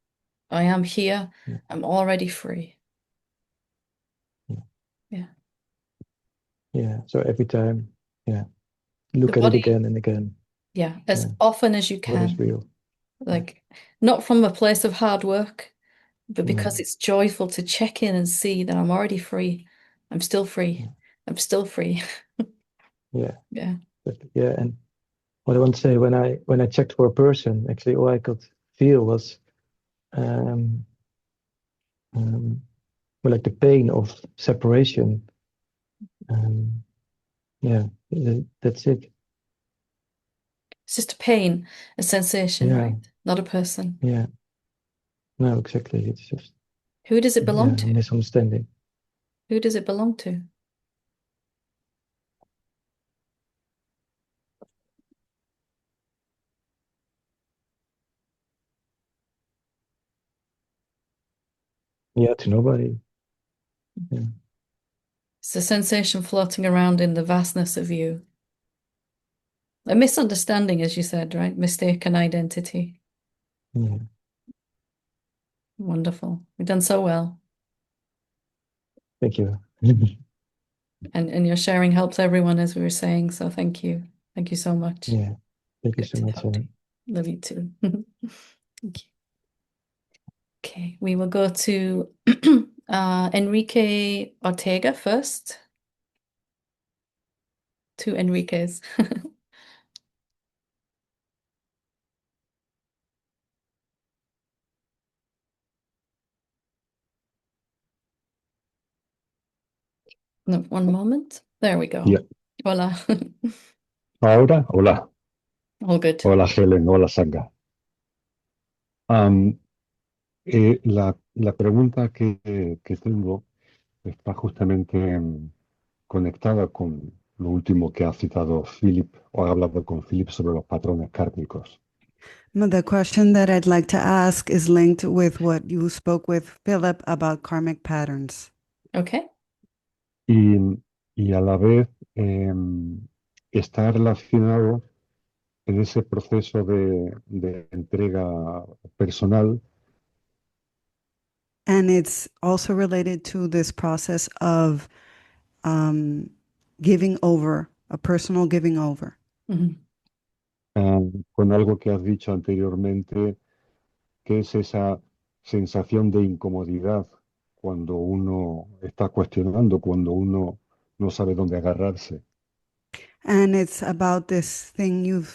I am here. yeah, I'm already free. yeah, Yeah. yeah. So every time, yeah, The look at it body, again and again. yeah, as Yeah, often as you what is can. real? Yeah, Like, not from a place of hard work, but because no, it's joyful to check in and see that I'm already free. I'm still free. yeah, I'm still free. yeah, Yeah. yeah. And what I want to say, when I checked for a person, actually, all I could feel was um, um, well, like the pain of separation. Um, yeah, that's it. It's just a pain, a sensation, Yeah, right? Not a person. yeah. No, exactly. It's just Who does it belong yeah, a to? misunderstanding. Who does it belong to? Yeah, to nobody. Yeah, It's a sensation floating around in the vastness of you. A misunderstanding, as you said, right? Mistaken identity. yeah. Wonderful. We've done so well. Thank you. And your sharing helps everyone, as we were saying. So thank you. Thank you so much. Yeah, thank you Good so to much, talk to you. Helen. Love you too. Thank you. Okay, we will go to Enrique Ortega first. Two Enriques. No, one moment. There we go. Yeah. Hola. Ahora, hola, All good. hola Helen, hola Sanga. Am, la pregunta que tengo está justamente conectada con lo último que ha citado Philip o ha hablado con Philip sobre los patrones kármicos. No, the question that I'd like to ask is linked with what you spoke with Philip about karmic patterns. Okay. Y, y a la vez está relacionado en ese proceso de entrega personal. And it's also related to this process of giving over, a personal giving over. Mhm. Con algo que has dicho anteriormente, que es esa sensación de incomodidad cuando uno está cuestionando, cuando uno no sabe dónde agarrarse. And it's about this thing you've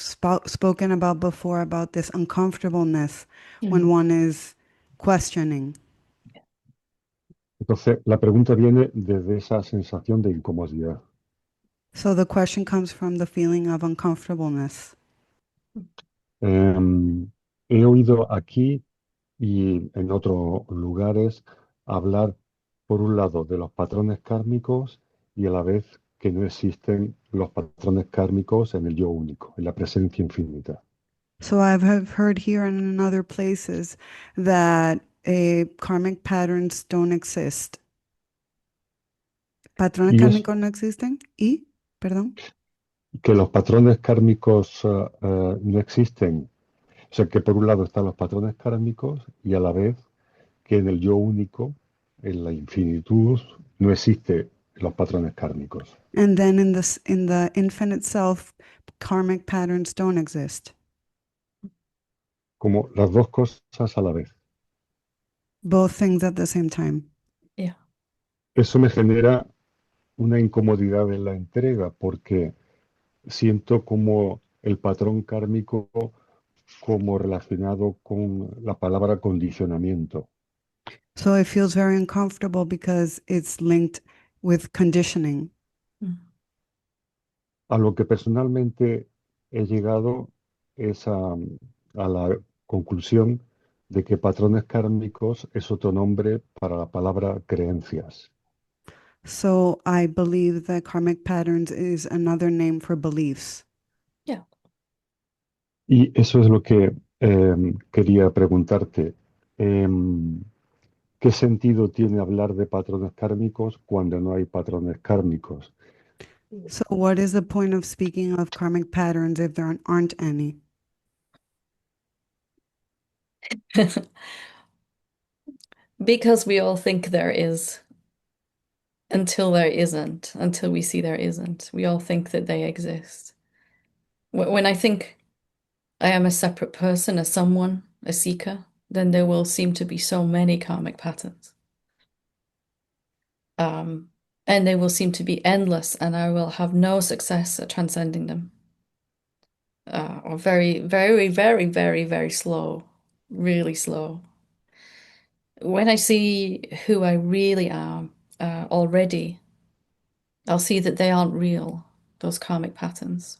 spoken about before, about this uncomfortableness when Mhm. one is questioning. Entonces, la pregunta viene desde esa sensación de incomodidad. So the question comes from the feeling of uncomfortableness. He oído aquí y en otros lugares hablar, por un lado, de los patrones kármicos y a la vez que no existen los patrones kármicos en el yo único, en la presencia infinita. So have heard here and in other places that karmic patterns don't exist. Patrones Y es kármicos no existen. ¿Y? Perdón. que los patrones kármicos no existen. O sea, que por un lado están los patrones kármicos y a la vez que en el yo único, en la infinitud, no existen los patrones kármicos. And then in the infinite self, karmic patterns don't exist. Como las dos cosas a la vez. Both things at the same time. Yeah. Eso me genera una incomodidad en la entrega porque siento como el patrón kármico como relacionado con la palabra condicionamiento, So it feels very uncomfortable because it's linked with conditioning. Mm. a lo que personalmente he llegado es a la conclusión de que patrones kármicos es otro nombre para la palabra creencias. So I believe that karmic patterns is another name for beliefs. Yeah. Y eso es lo que quería preguntarte. Em, ¿Qué sentido tiene hablar de patrones kármicos cuando no hay patrones kármicos? So what is the point of speaking of karmic patterns if there aren't any? Because we all think there is until there isn't, until we see there isn't. We all think that they exist. When I think I am a separate person, a someone, a seeker, then there will seem to be so many karmic patterns. And they will seem to be endless, and I will have no success at transcending them. Or very, very, very, very, very slow, really slow. When I see who I really am already, I'll see that they aren't real, those karmic patterns.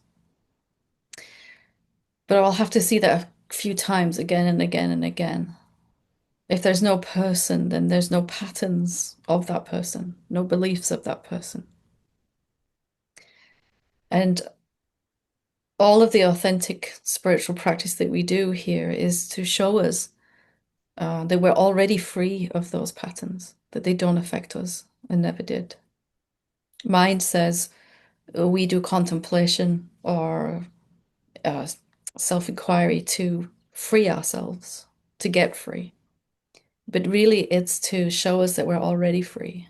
But I'll have to see that a few times again and again and again. If there's no person, then there's no patterns of that person, no beliefs of that person. And all of the authentic spiritual practice that we do here is to show us that we're already free of those patterns, that they don't affect us and never did. Mind says we do contemplation or uh, self-inquiry to free ourselves, to get free. But really, it's to show us that we're already free.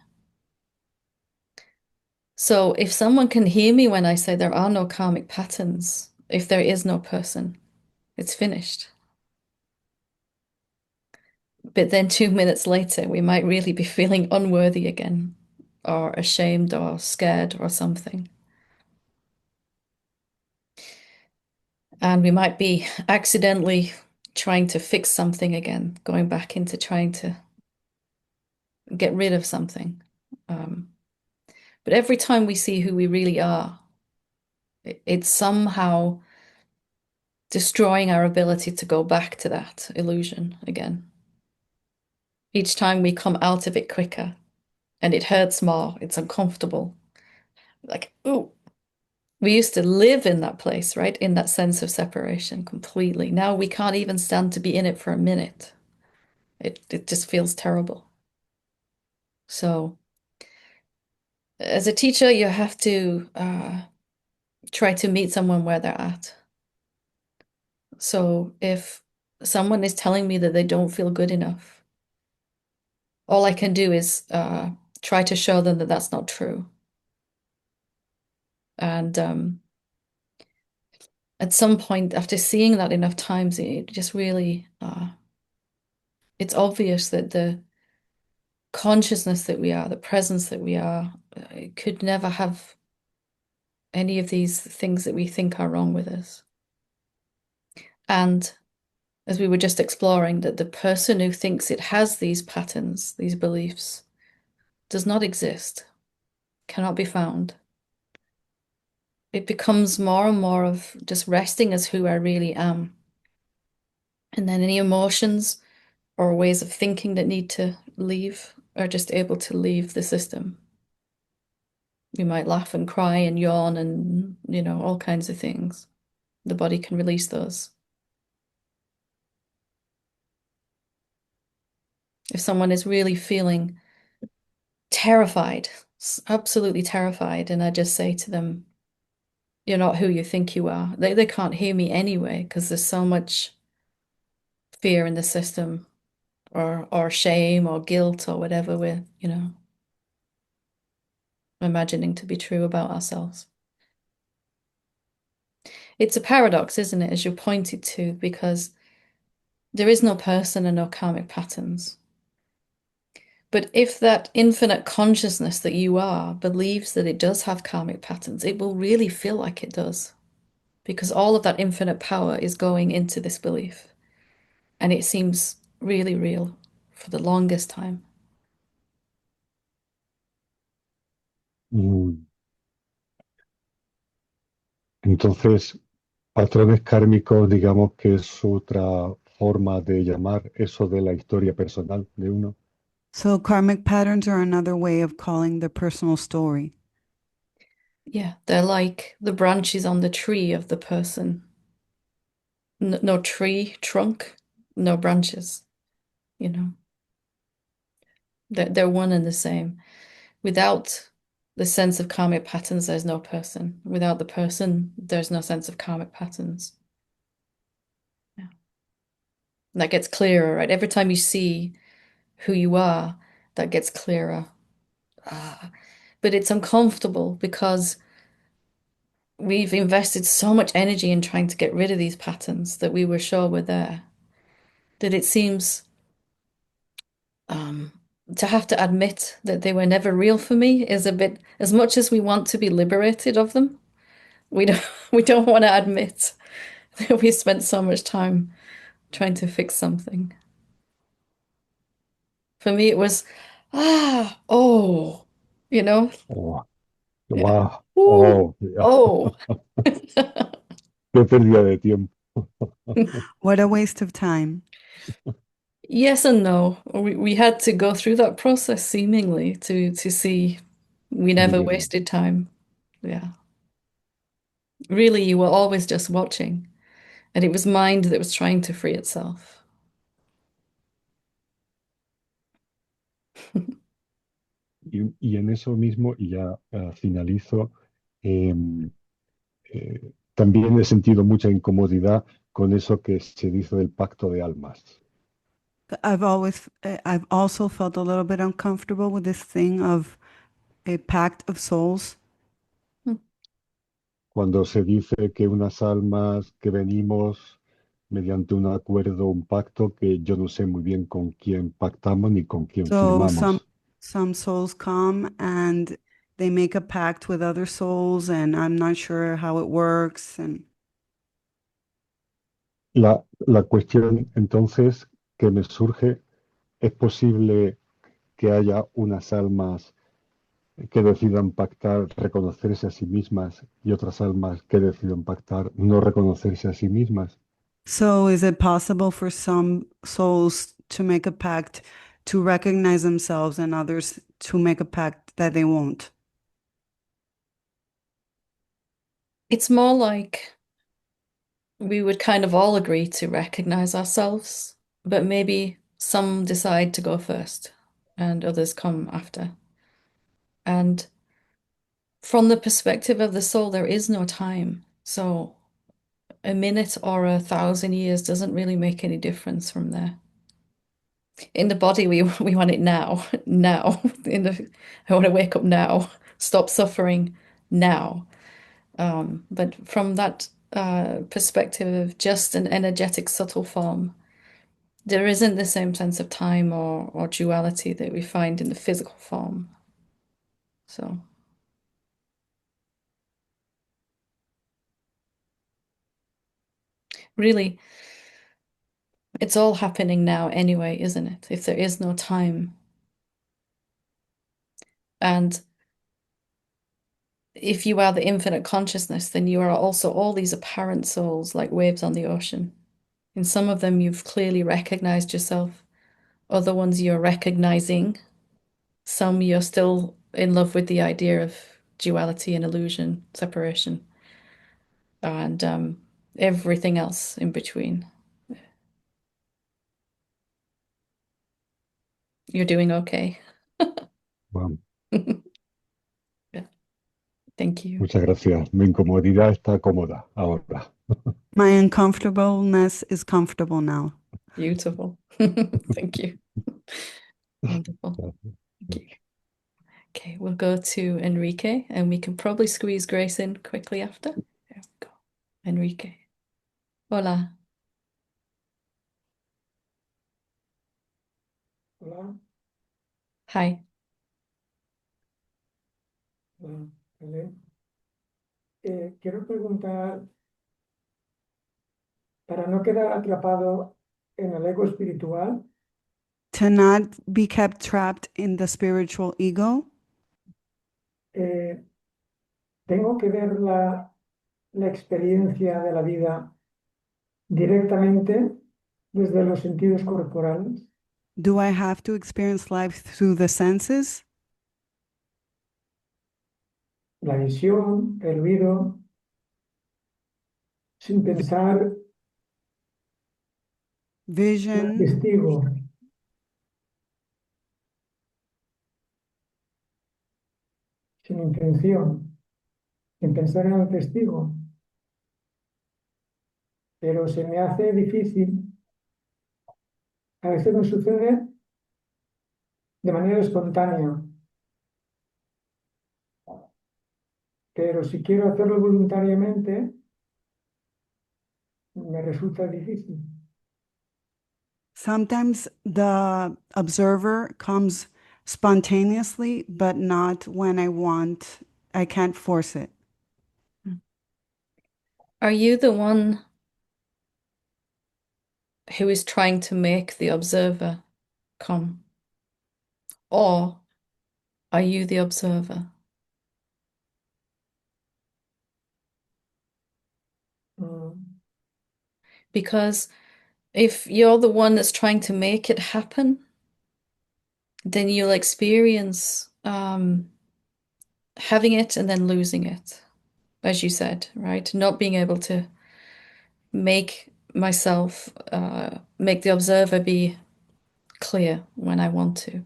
So if someone can hear me when I say there are no karmic patterns, if there is no person, it's finished. But then 2 minutes later, we might really be feeling unworthy again, or ashamed, or scared, or something. And we might be accidentally trying to fix something again, going back into trying to get rid of something. But every time we see who we really are, it's somehow destroying our ability to go back to that illusion again. Each time we come out of it quicker and it hurts more, it's uncomfortable. Like, ooh, we used to live in that place, right? In that sense of separation completely. Now we can't even stand to be in it for a minute. It just feels terrible. So, as a teacher, you have to try to meet someone where they're at. So, if someone is telling me that they don't feel good enough, all I can do is try to show them that that's not true. And at some point, after seeing that enough times, it just really, it's obvious that the consciousness that we are, the presence that we are, it could never have any of these things that we think are wrong with us. And as we were just exploring, that the person who thinks it has these patterns, these beliefs, does not exist, cannot be found. It becomes more and more of just resting as who I really am. And then any emotions or ways of thinking that need to leave are just able to leave the system. You might laugh and cry and yawn and, all kinds of things. The body can release those. If someone is really feeling terrified, absolutely terrified, and I just say to them, you're not who you think you are. They can't hear me anyway because there's so much fear in the system or shame or guilt or whatever we're, imagining to be true about ourselves. It's a paradox, isn't it, as you pointed to, because there is no person and no karmic patterns. But if that infinite consciousness that you are believes that it does have karmic patterns, it will really feel like it does. Because all of that infinite power is going into this belief. And it seems really real for the longest time. Mm. Entonces, patrones kármicos, digamos que es otra forma de llamar eso de la historia personal de uno. So karmic patterns are another way of calling the personal story. Yeah, they're like the branches on the tree of the person. No tree, trunk, no branches, you know. They're one and the same. Without the sense of karmic patterns, there's no person. Without the person, there's no sense of karmic patterns. Yeah. That gets clearer, right? Every time you see who you are, that gets clearer. But it's uncomfortable because we've invested so much energy in trying to get rid of these patterns that we were sure were there, that it seems um, to have to admit that they were never real for me is a bit, as much as we want to be liberated of them, we don't we don't want to admit that we spent so much time trying to fix something. For me, it was, oh, you know, Oh, yeah. wow. Ooh, Oh, yeah. oh. Qué pérdida de tiempo. What a waste of time. Yes and no. We had to go through that process seemingly to see we never Mm. wasted time. Yeah. Really, you were always just watching, and it was mind that was trying to free itself. Y en eso mismo, y ya finalizo, em, también he sentido mucha incomodidad con eso que se dice del pacto de almas. I've also felt a little bit uncomfortable with this thing of a pact of souls. Hmm. Cuando se dice que unas almas que venimos mediante un acuerdo, un pacto, que yo no sé muy bien con quién pactamos ni con quién So firmamos. some souls come and they make a pact with other souls, and I'm not sure how it works. And La cuestión entonces que me surge, ¿es posible que haya unas almas que decidan pactar reconocerse a sí mismas y otras almas que decidan pactar no reconocerse a sí mismas? so is it possible for some souls to make a pact to recognize themselves and others to make a pact that they won't? It's more like we would kind of all agree to recognize ourselves, but maybe some decide to go first and others come after. And from the perspective of the soul, there is no time. So a minute or 1,000 years doesn't really make any difference from there. In the body, we want it now, now. I want to wake up now, stop suffering now. But from that perspective of just an energetic, subtle form, there isn't the same sense of time or duality that we find in the physical form. So really, it's all happening now anyway, isn't it? If there is no time. And if you are the infinite consciousness, then you are also all these apparent souls like waves on the ocean. In some of them, you've clearly recognized yourself. Other ones you're recognizing. Some you're still in love with the idea of duality and illusion, separation, and everything else in between. You're doing okay. Bueno, Yeah. Thank you. muchas gracias. Mi incomodidad está cómoda ahora. My uncomfortableness is comfortable now. Beautiful. Thank you. Wonderful. Thank you. Okay, we'll go to Enrique and we can probably squeeze Grace in quickly after. There we go. Enrique. Hola. Hola, Hi. hola, Helen. Quiero preguntar, para no quedar atrapado en el ego espiritual, To not be kept trapped in the spiritual ego, eh, tengo que ver la experiencia de la vida directamente desde los sentidos corporales, do I have to experience life through the senses? la visión, el oído, sin pensar en el Vision, testigo, sin intención, sin pensar en el testigo, pero se me hace difícil, a veces me sucede de manera espontánea, pero si quiero hacerlo voluntariamente, me resulta difícil. sometimes the observer comes spontaneously, but not when I want. I can't force it. Are you the one who is trying to make the observer come? Or are you the observer? Mm, Because if you're the one that's trying to make it happen, then you'll experience having it and then losing it, as you said, right? Not being able to make myself, make the observer be clear when I want to.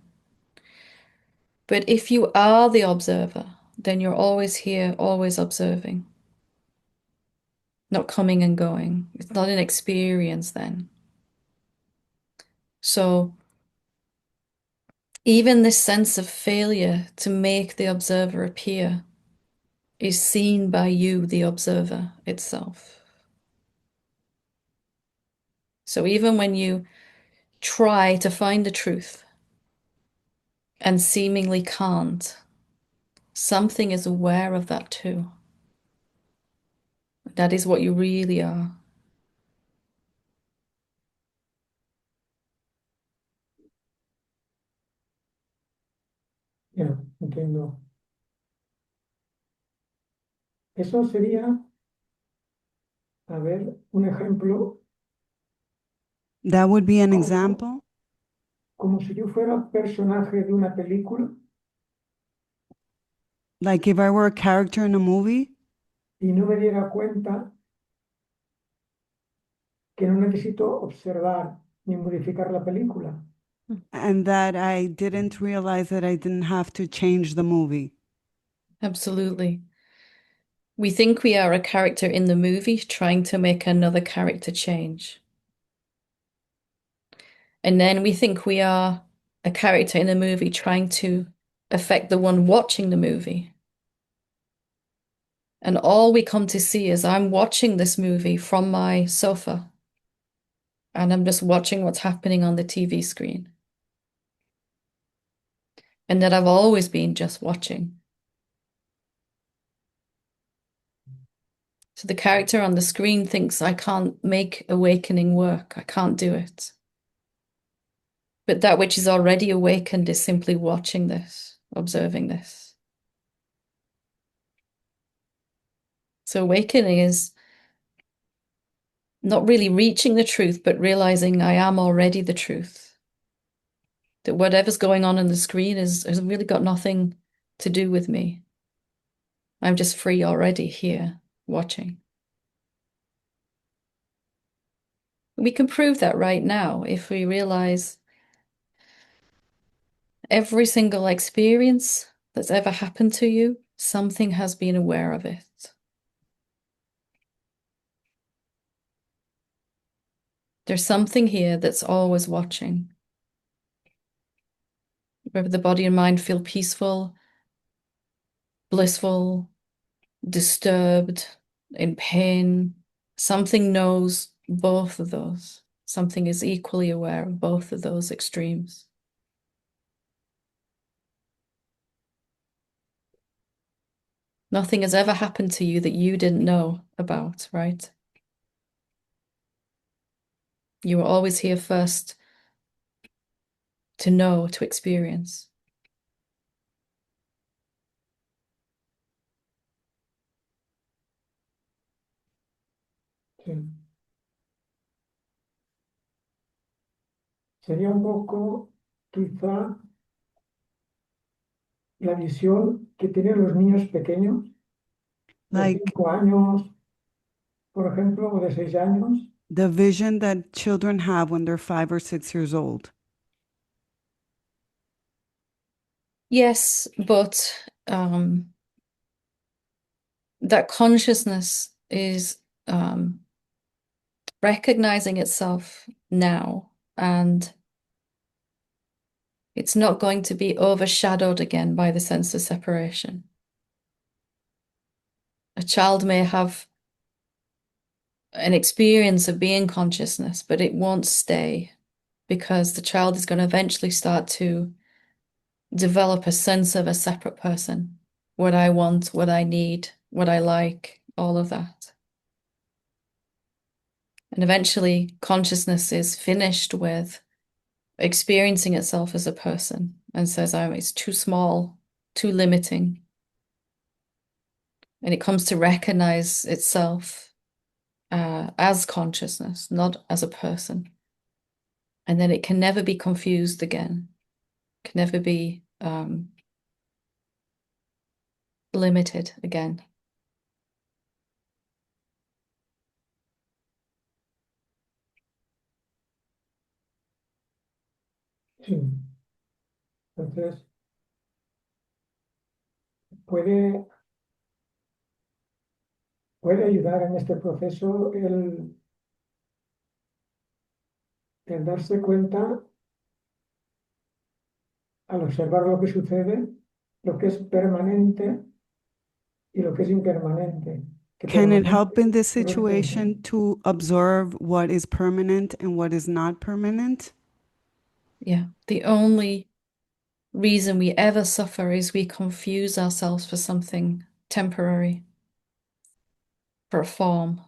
But if you are the observer, then you're always here, always observing, not coming and going. It's not an experience then. So even this sense of failure to make the observer appear is seen by you, the observer itself. So even when you try to find the truth and seemingly can't, something is aware of that too. That is what you really are. ya, entiendo. Eso sería, a ver, un ejemplo, That would be an como, example. como si yo fuera personaje de una película Like if I were a character in a movie y no me diera cuenta que no necesito observar ni modificar la película. and that I didn't realize that I didn't have to change the movie. Absolutely. We think we are a character in the movie trying to make another character change. And then we think we are a character in the movie trying to affect the one watching the movie. And all we come to see is I'm watching this movie from my sofa and I'm just watching what's happening on the TV screen. And that I've always been just watching. So the character on the screen thinks I can't make awakening work. I can't do it. But that which is already awakened is simply watching this, observing this. So awakening is not really reaching the truth, but realizing I am already the truth. That whatever's going on the screen has really got nothing to do with me. I'm just free already here, watching. We can prove that right now if we realize every single experience that's ever happened to you, something has been aware of it. There's something here that's always watching. Whether the body and mind feel peaceful, blissful, disturbed, in pain, something knows both of those. Something is equally aware of both of those extremes. Nothing has ever happened to you that you didn't know about, right? You were always here first to know, to experience. Sí. Sería un poco, quizá, la visión que tienen los niños pequeños de Like 5 años, por ejemplo, o de 6 años. the vision that children have when they're 5 or 6 years old. Yes, but that consciousness is recognizing itself now, and it's not going to be overshadowed again by the sense of separation. A child may have an experience of being consciousness, but it won't stay because the child is going to eventually start to develop a sense of a separate person. What I want, what I need, what I like, all of that. And eventually, consciousness is finished with experiencing itself as a person and says, oh, it's too small, too limiting. And it comes to recognize itself as consciousness, not as a person. And then it can never be confused again, can never be limited again. Sí. Entonces, puede, puede ayudar en este proceso el darse cuenta al observar lo que sucede, lo que es permanente y lo que es impermanente. Que Can it help permanente in this no es cosa. situation to observe what is permanent and what is not permanent? Yeah, the only reason we ever suffer is we confuse ourselves for something temporary, for a form.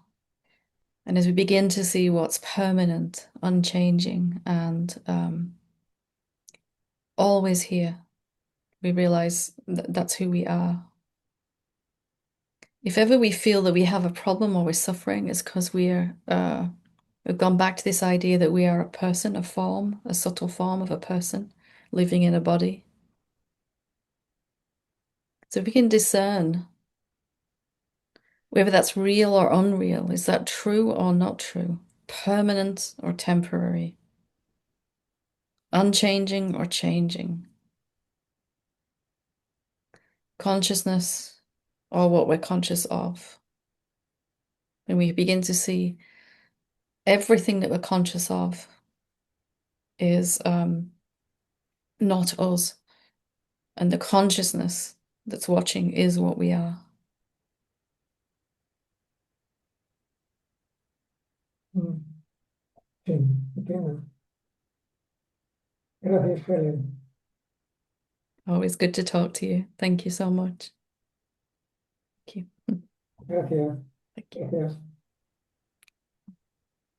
And as we begin to see what's permanent, unchanging, and always here, we realize that that's who we are. If ever we feel that we have a problem or we're suffering, it's because we've gone back to this idea that we are a person, a form, a subtle form of a person living in a body. So if we can discern whether that's real or unreal, is that true or not true, permanent or temporary, unchanging or changing, consciousness or what we're conscious of. And we begin to see everything that we're conscious of is not us. And the consciousness that's watching is what we are. Mm. Sí, entiendo. Gracias, Helen. Always good to talk to you. Thank you so much. Thank you. Gracias. Thank you. Gracias.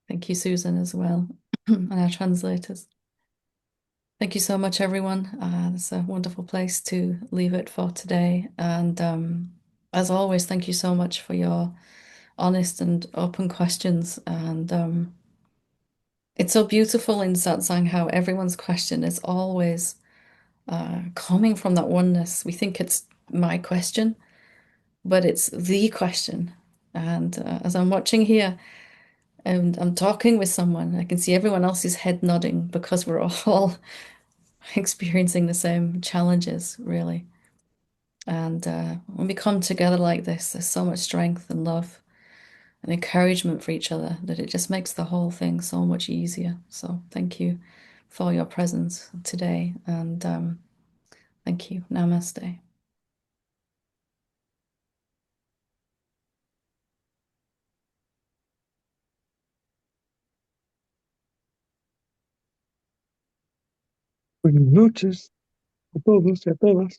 Thank you, Susan, as well, and our translators. Thank you so much, everyone. It's a wonderful place to leave it for today. And as always, thank you so much for your honest and open questions. And It's so beautiful in Satsang how everyone's question is always coming from that oneness. We think it's my question, but it's the question. And as I'm watching here and I'm talking with someone, I can see everyone else's head nodding because we're all experiencing the same challenges, really. And when we come together like this, there's so much strength and love and encouragement for each other that it just makes the whole thing so much easier. So thank you for your presence today, and thank you. Namaste. Buenas noches a todos y a todas.